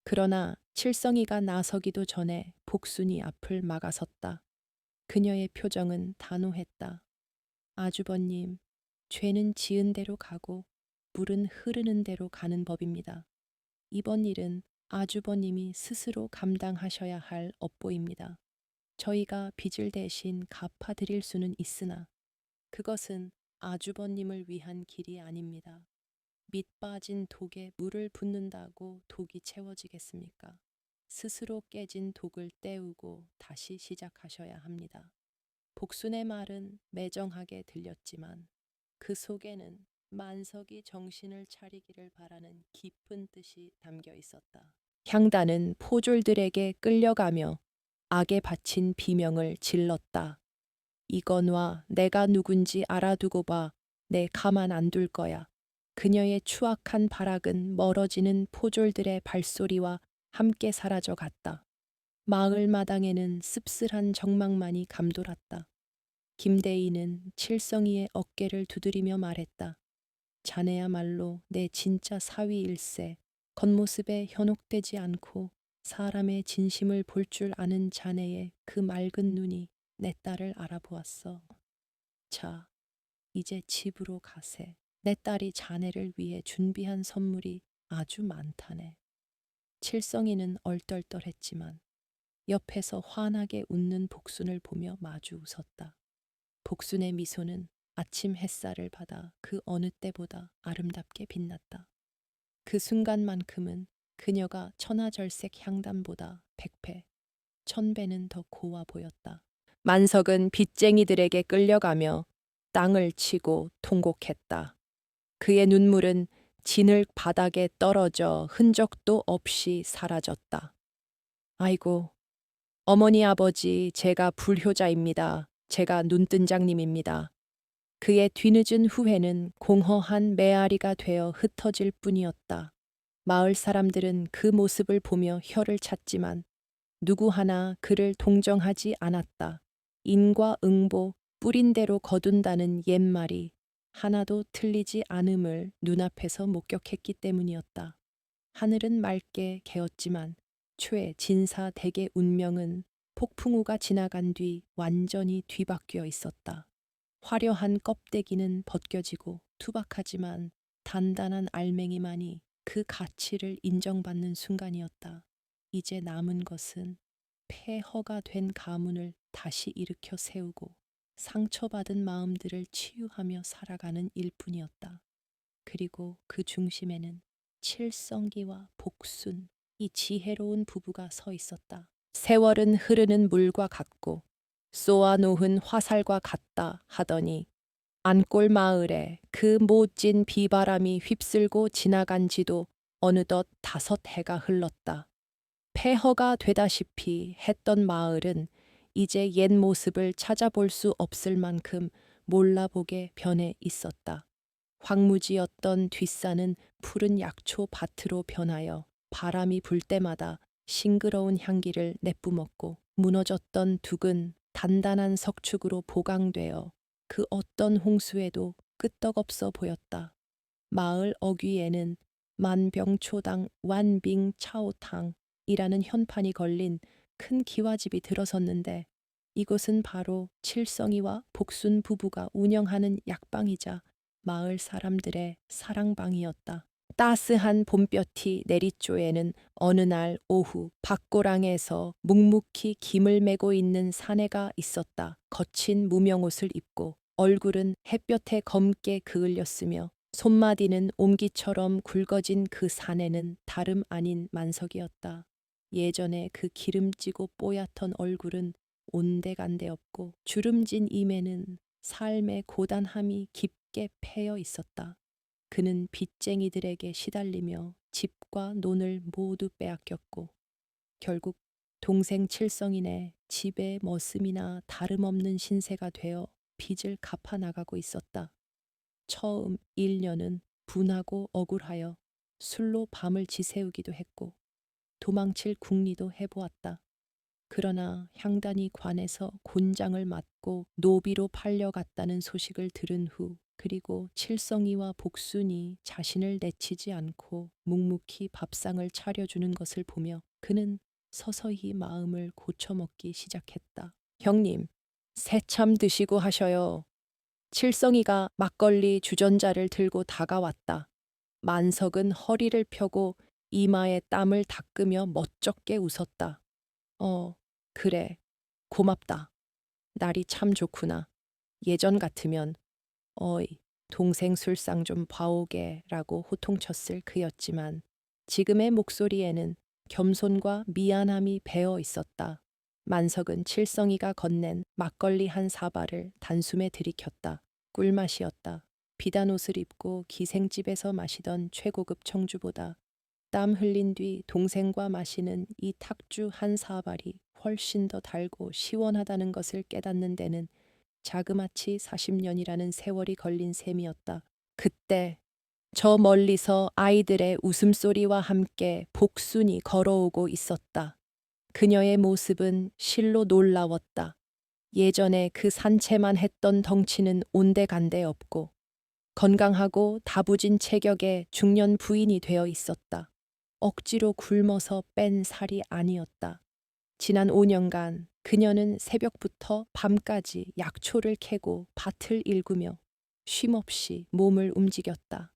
그러나 칠성이가 나서기도 전에 복순이 앞을 막아섰다. 그녀의 표정은 단호했다. 아주버님, 죄는 지은 대로 가고 물은 흐르는 대로 가는 법입니다. 이번 일은 아주버님이 스스로 감당하셔야 할 업보입니다. 저희가 빚을 대신 갚아드릴 수는 있으나 그것은 아주버님을 위한 길이 아닙니다. 밑 빠진 독에 물을 붓는다고 독이 채워지겠습니까? 스스로 깨진 독을 떼우고 다시 시작하셔야 합니다. 복순의 말은 매정하게 들렸지만 그 속에는 만석이 정신을 차리기를 바라는 깊은 뜻이 담겨 있었다. 향단은 포졸들에게 끌려가며 악에 바친 비명을 질렀다. 이건화, 내가 누군지 알아두고 봐. 내 가만 안 둘 거야. 그녀의 추악한 발악은 멀어지는 포졸들의 발소리와 함께 사라져 갔다. 마을 마당에는 씁쓸한 정막만이 감돌았다. 김대희는 칠성이의 어깨를 두드리며 말했다. 자네야말로 내 진짜 사위일세. 겉모습에 현혹되지 않고 사람의 진심을 볼 줄 아는 자네의 그 맑은 눈이 내 딸을 알아보았어. 자, 이제 집으로 가세. 내 딸이 자네를 위해 준비한 선물이 아주 많다네. 칠성이는 얼떨떨했지만 옆에서 환하게 웃는 복순을 보며 마주 웃었다. 복순의 미소는 아침 햇살을 받아 그 어느 때보다 아름답게 빛났다. 그 순간만큼은 그녀가 천하절색 향단보다 100배, 1000배는 더 고와 보였다. 만석은 빚쟁이들에게 끌려가며 땅을 치고 통곡했다. 그의 눈물은 진흙 바닥에 떨어져 흔적도 없이 사라졌다. 아이고, 어머니 아버지, 제가 불효자입니다. 제가 눈뜬장님입니다. 그의 뒤늦은 후회는 공허한 메아리가 되어 흩어질 뿐이었다. 마을 사람들은 그 모습을 보며 혀를 찼지만 누구 하나 그를 동정하지 않았다. 인과응보, 뿌린 대로 거둔다는 옛말이 하나도 틀리지 않음을 눈앞에서 목격했기 때문이었다. 하늘은 맑게 개었지만 최진사댁의 운명은 폭풍우가 지나간 뒤 완전히 뒤바뀌어 있었다. 화려한 껍데기는 벗겨지고 투박하지만 단단한 알맹이만이 그 가치를 인정받는 순간이었다. 이제 남은 것은 폐허가 된 가문을 다시 일으켜 세우고 상처받은 마음들을 치유하며 살아가는 일뿐이었다. 그리고 그 중심에는 칠성기와 복순, 이 지혜로운 부부가 서 있었다. 세월은 흐르는 물과 같고 쏘아놓은 화살과 같다 하더니 안골 마을에 그 못진 비바람이 휩쓸고 지나간 지도 어느덧 5해가 흘렀다. 폐허가 되다시피 했던 마을은 이제 옛 모습을 찾아볼 수 없을 만큼 몰라보게 변해 있었다. 황무지였던 뒷산은 푸른 약초 밭으로 변하여 바람이 불 때마다 싱그러운 향기를 내뿜었고 무너졌던 둑은 단단한 석축으로 보강되어 그 어떤 홍수에도 끄떡없어 보였다. 마을 어귀에는 만병초당 완빙 차오탕이라는 현판이 걸린 큰 기와집이 들어섰는데 이곳은 바로 칠성이와 복순 부부가 운영하는 약방이자 마을 사람들의 사랑방이었다. 따스한 봄볕이 내리쪼에는 어느 날 오후 밭고랑에서 묵묵히 김을 메고 있는 사내가 있었다. 거친 무명옷을 입고 얼굴은 햇볕에 검게 그을렸으며 손마디는 옴기처럼 굵어진 그 사내는 다름 아닌 만석이었다. 예전에 그 기름지고 뽀얗던 얼굴은 온데간데 없고 주름진 임에는 삶의 고단함이 깊게 패여 있었다. 그는 빚쟁이들에게 시달리며 집과 논을 모두 빼앗겼고 결국 동생 칠성인의 집의 머슴이나 다름없는 신세가 되어 빚을 갚아 나가고 있었다. 처음 1년은 분하고 억울하여 술로 밤을 지새우기도 했고 도망칠 궁리도 해보았다. 그러나 향단이 관에서 곤장을 맞고 노비로 팔려갔다는 소식을 들은 후 그리고 칠성이와 복순이 자신을 내치지 않고 묵묵히 밥상을 차려주는 것을 보며 그는 서서히 마음을 고쳐먹기 시작했다. 형님, 새참 드시고 하셔요. 칠성이가 막걸리 주전자를 들고 다가왔다. 만석은 허리를 펴고 이마에 땀을 닦으며 멋쩍게 웃었다. 그래, 고맙다. 날이 참 좋구나. 예전 같으면 어이, 동생 술상 좀 봐오게 라고 호통쳤을 그였지만 지금의 목소리에는 겸손과 미안함이 배어 있었다. 만석은 칠성이가 건넨 막걸리 한 사발을 단숨에 들이켰다. 꿀맛이었다. 비단 옷을 입고 기생집에서 마시던 최고급 청주보다 땀 흘린 뒤 동생과 마시는 이 탁주 한 사발이 훨씬 더 달고 시원하다는 것을 깨닫는 데는 자그마치 40년이라는 세월이 걸린 셈이었다. 그때 저 멀리서 아이들의 웃음소리와 함께 복순이 걸어오고 있었다. 그녀의 모습은 실로 놀라웠다. 예전에 그 산채만 했던 덩치는 온데간데 없고 건강하고 다부진 체격의 중년 부인이 되어 있었다. 억지로 굶어서 뺀 살이 아니었다. 지난 5년간 그녀는 새벽부터 밤까지 약초를 캐고 밭을 일구며 쉼없이 몸을 움직였다.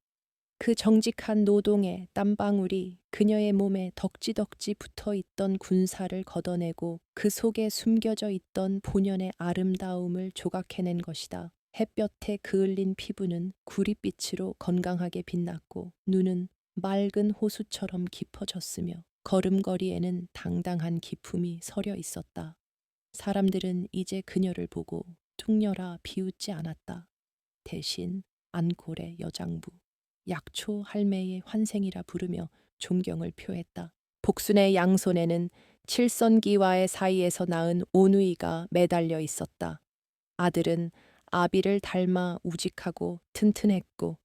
그 정직한 노동의 땀방울이 그녀의 몸에 덕지덕지 붙어 있던 군살을 걷어내고 그 속에 숨겨져 있던 본연의 아름다움을 조각해낸 것이다. 햇볕에 그을린 피부는 구릿빛으로 건강하게 빛났고 눈은 맑은 호수처럼 깊어졌으며 걸음걸이에는 당당한 기품이 서려 있었다. 사람들은 이제 그녀를 보고 퉁녀라 비웃지 않았다. 대신 안골의 여장부, 약초 할매의 환생이라 부르며 존경을 표했다. 복순의 양손에는 칠선기와의 사이에서 낳은 오누이가 매달려 있었다. 아들은 아비를 닮아 우직하고 튼튼했고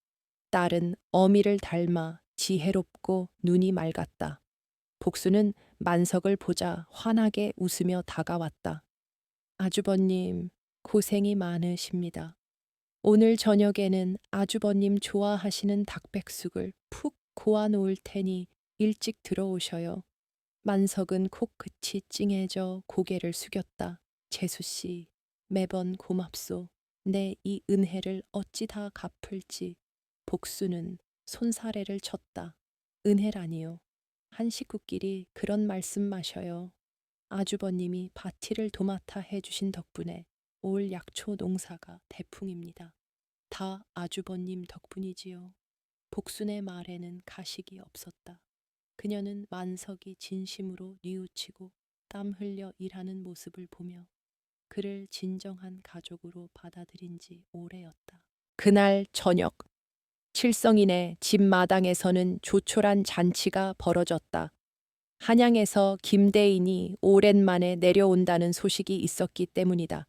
딸은 어미를 닮아 지혜롭고 눈이 맑았다. 복수는 만석을 보자 환하게 웃으며 다가왔다. 아주버님, 고생이 많으십니다. 오늘 저녁에는 아주버님 좋아하시는 닭백숙을 푹 고아 놓을 테니 일찍 들어오셔요. 만석은 코끝이 찡해져 고개를 숙였다. 재수씨, 매번 고맙소. 내 이 은혜를 어찌 다 갚을지. 복수는 손사래를 쳤다. 은혜라니요. 한 식구끼리 그런 말씀 마셔요. 아주버님이 밭일을 도맡아 해주신 덕분에 올 약초 농사가 대풍입니다. 다 아주버님 덕분이지요. 복순의 말에는 가식이 없었다. 그녀는 만석이 진심으로 뉘우치고 땀 흘려 일하는 모습을 보며 그를 진정한 가족으로 받아들인 지 오래였다. 그날 저녁, 칠성인의 집 마당에서는 조촐한 잔치가 벌어졌다. 한양에서 김대인이 오랜만에 내려온다는 소식이 있었기 때문이다.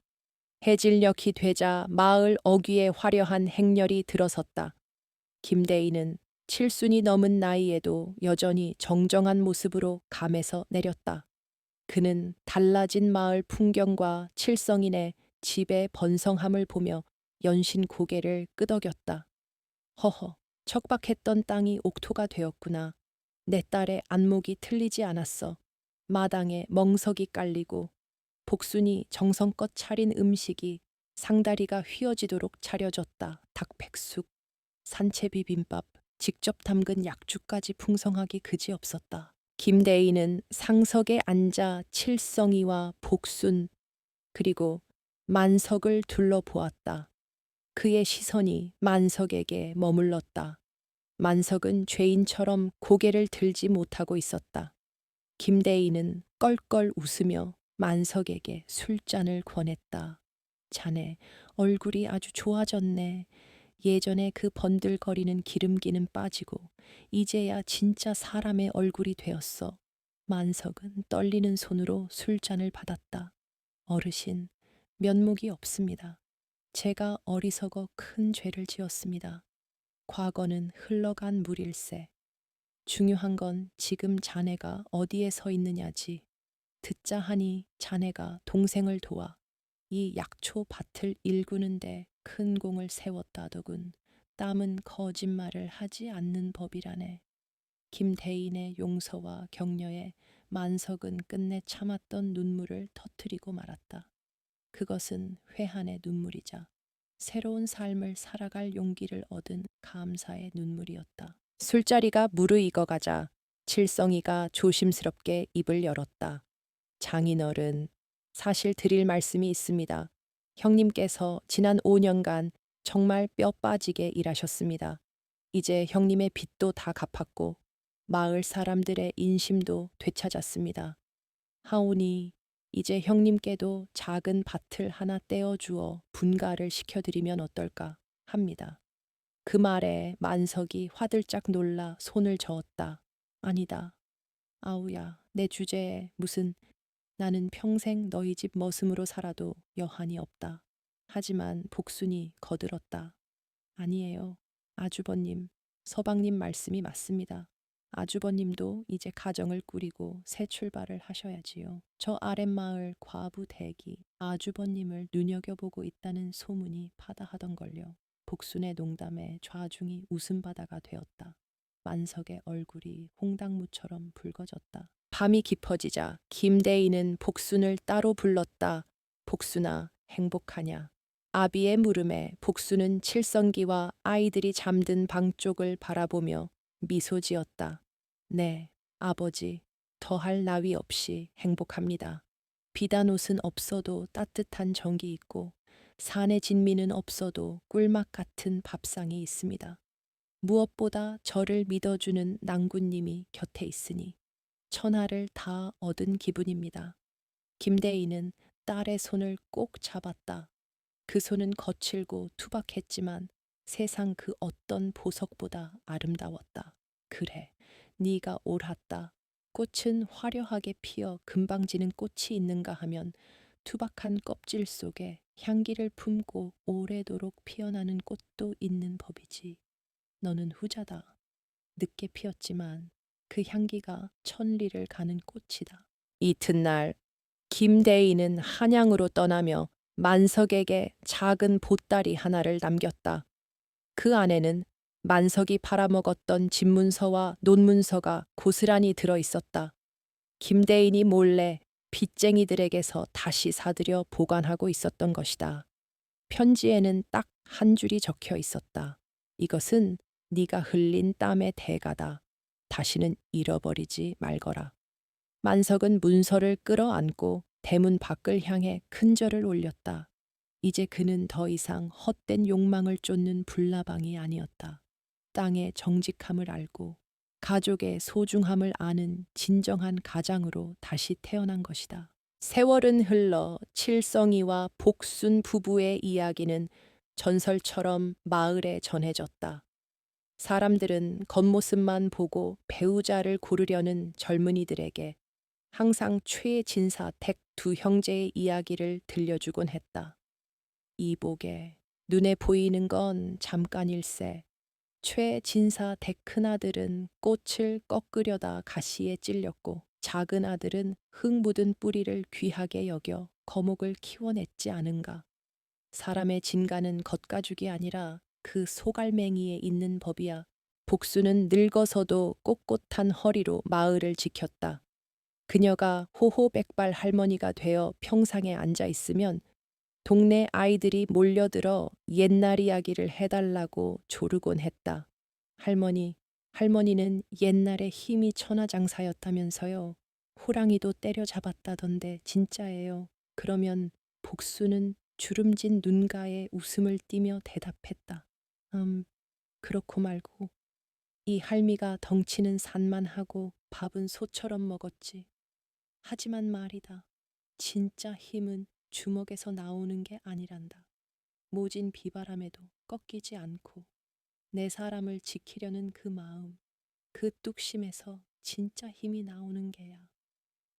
해질녘이 되자 마을 어귀에 화려한 행렬이 들어섰다. 김대인은 칠순이 넘은 나이에도 여전히 정정한 모습으로 감에서 내렸다. 그는 달라진 마을 풍경과 칠성인의 집의 번성함을 보며 연신 고개를 끄덕였다. 허허, 척박했던 땅이 옥토가 되었구나. 내 딸의 안목이 틀리지 않았어. 마당에 멍석이 깔리고 복순이 정성껏 차린 음식이 상다리가 휘어지도록 차려졌다. 닭백숙, 산채 비빔밥, 직접 담근 약주까지 풍성하기 그지없었다. 김대인은 상석에 앉아 칠성이와 복순 그리고 만석을 둘러보았다. 그의 시선이 만석에게 머물렀다. 만석은 죄인처럼 고개를 들지 못하고 있었다. 김대인은 껄껄 웃으며 만석에게 술잔을 권했다. 자네 얼굴이 아주 좋아졌네. 예전에 그 번들거리는 기름기는 빠지고 이제야 진짜 사람의 얼굴이 되었어. 만석은 떨리는 손으로 술잔을 받았다. 어르신, 면목이 없습니다. 제가 어리석어 큰 죄를 지었습니다. 과거는 흘러간 물일세. 중요한 건 지금 자네가 어디에 서 있느냐지. 듣자 하니 자네가 동생을 도와 이 약초 밭을 일구는데 큰 공을 세웠다더군. 땀은 거짓말을 하지 않는 법이라네. 김대인의 용서와 격려에 만석은 끝내 참았던 눈물을 터뜨리고 말았다. 그것은 회한의 눈물이자 새로운 삶을 살아갈 용기를 얻은 감사의 눈물이었다. 술자리가 무르익어가자 칠성이가 조심스럽게 입을 열었다. 장인어른, 사실 드릴 말씀이 있습니다. 형님께서 지난 5년간 정말 뼈 빠지게 일하셨습니다. 이제 형님의 빚도 다 갚았고 마을 사람들의 인심도 되찾았습니다. 하오니 이제 형님께도 작은 밭을 하나 떼어주어 분가를 시켜드리면 어떨까 합니다. 그 말에 만석이 화들짝 놀라 손을 저었다. 아니다. 아우야, 내 주제에 무슨 나는 평생 너희 집 머슴으로 살아도 여한이 없다. 하지만 복순이 거들었다. 아니에요. 아주버님, 서방님 말씀이 맞습니다. 아주버님도 이제 가정을 꾸리고 새 출발을 하셔야지요. 저 아랫마을 과부 댁이 아주버님을 눈여겨보고 있다는 소문이 파다하던걸요. 복순의 농담에 좌중이 웃음바다가 되었다. 만석의 얼굴이 홍당무처럼 붉어졌다. 밤이 깊어지자 김대인은 복순을 따로 불렀다. 복순아, 행복하냐? 아비의 물음에 복순은 칠성기와 아이들이 잠든 방 쪽을 바라보며 미소 지었다. 네, 아버지, 더할 나위 없이 행복합니다. 비단 옷은 없어도 따뜻한 정이 있고 산의 진미는 없어도 꿀맛 같은 밥상이 있습니다. 무엇보다 저를 믿어주는 낭군님이 곁에 있으니 천하를 다 얻은 기분입니다. 김대인은 딸의 손을 꼭 잡았다. 그 손은 거칠고 투박했지만 세상 그 어떤 보석보다 아름다웠다. 그래, 네가 옳았다. 꽃은 화려하게 피어 금방 지는 꽃이 있는가 하면 투박한 껍질 속에 향기를 품고 오래도록 피어나는 꽃도 있는 법이지. 너는 후자다. 늦게 피었지만 그 향기가 천리를 가는 꽃이다. 이튿날 김대인은 한양으로 떠나며 만석에게 작은 보따리 하나를 남겼다. 그 안에는 만석이 팔아먹었던 집문서와 논문서가 고스란히 들어 있었다. 김대인이 몰래 빚쟁이들에게서 다시 사들여 보관하고 있었던 것이다. 편지에는 딱 한 줄이 적혀 있었다. 이것은 네가 흘린 땀의 대가다. 다시는 잃어버리지 말거라. 만석은 문서를 끌어안고 대문 밖을 향해 큰절을 올렸다. 이제 그는 더 이상 헛된 욕망을 쫓는 불나방이 아니었다. 땅의 정직함을 알고 가족의 소중함을 아는 진정한 가장으로 다시 태어난 것이다. 세월은 흘러 칠성이와 복순 부부의 이야기는 전설처럼 마을에 전해졌다. 사람들은 겉모습만 보고 배우자를 고르려는 젊은이들에게 항상 최진사 댁 두 형제의 이야기를 들려주곤 했다. 이복에 눈에 보이는 건 잠깐일세. 최진사 댁 큰아들은 꽃을 꺾으려다 가시에 찔렸고 작은 아들은 흙 묻은 뿌리를 귀하게 여겨 거목을 키워냈지 않은가. 사람의 진가는 겉가죽이 아니라 그 소갈맹이에 있는 법이야. 복수는 늙어서도 꼿꼿한 허리로 마을을 지켰다. 그녀가 호호백발 할머니가 되어 평상에 앉아 있으면 동네 아이들이 몰려들어 옛날 이야기를 해달라고 조르곤 했다. 할머니는 옛날에 힘이 천하장사였다면서요. 호랑이도 때려잡았다던데 진짜예요. 그러면 복수는 주름진 눈가에 웃음을 띠며 대답했다. 그렇고 말고 이 할미가 덩치는 산만 하고 밥은 소처럼 먹었지. 하지만 말이다. 진짜 힘은 주먹에서 나오는 게 아니란다. 모진 비바람에도 꺾이지 않고 내 사람을 지키려는 그 마음, 그 뚝심에서 진짜 힘이 나오는 게야.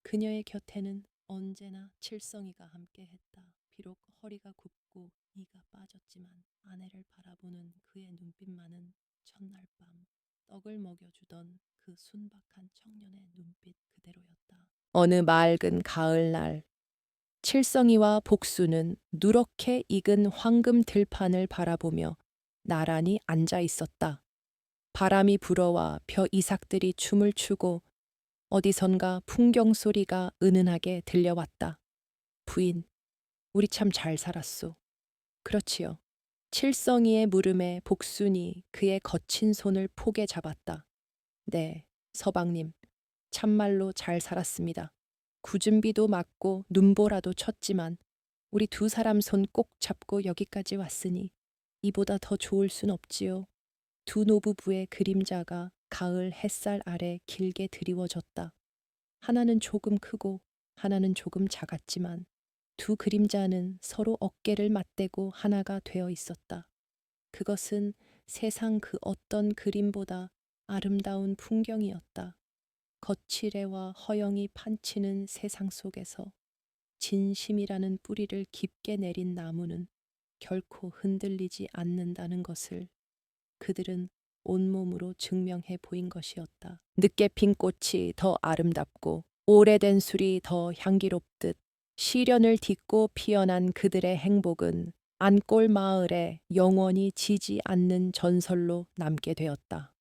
그녀의 곁에는 언제나 칠성이가 함께했다. 비록 허리가 굽고 이가 빠졌지만 아내를 바라보는 그의 눈빛만은 첫날 밤 떡을 먹여주던 그 순박한 청년의 눈빛 그대로였다. 어느 맑은 가을날 칠성이와 복수는 누렇게 익은 황금 들판을 바라보며 나란히 앉아 있었다. 바람이 불어와 벼 이삭들이 춤을 추고 어디선가 풍경 소리가 은은하게 들려왔다. 부인, 우리 참 잘 살았소. 그렇지요. 칠성이의 물음에 복순이 그의 거친 손을 포개 잡았다. 네, 서방님, 참말로 잘 살았습니다. 굳은 비도 맞고 눈보라도 쳤지만 우리 두 사람 손 꼭 잡고 여기까지 왔으니 이보다 더 좋을 순 없지요. 두 노부부의 그림자가 가을 햇살 아래 길게 드리워졌다. 하나는 조금 크고 하나는 조금 작았지만 두 그림자는 서로 어깨를 맞대고 하나가 되어 있었다. 그것은 세상 그 어떤 그림보다 아름다운 풍경이었다. 거칠애와 허영이 판치는 세상 속에서 진심이라는 뿌리를 깊게 내린 나무는 결코 흔들리지 않는다는 것을 그들은 온몸으로 증명해 보인 것이었다. 늦게 핀 꽃이 더 아름답고 오래된 술이 더 향기롭듯 시련을 딛고 피어난 그들의 행복은 안골 마을에 영원히 지지 않는 전설로 남게 되었다.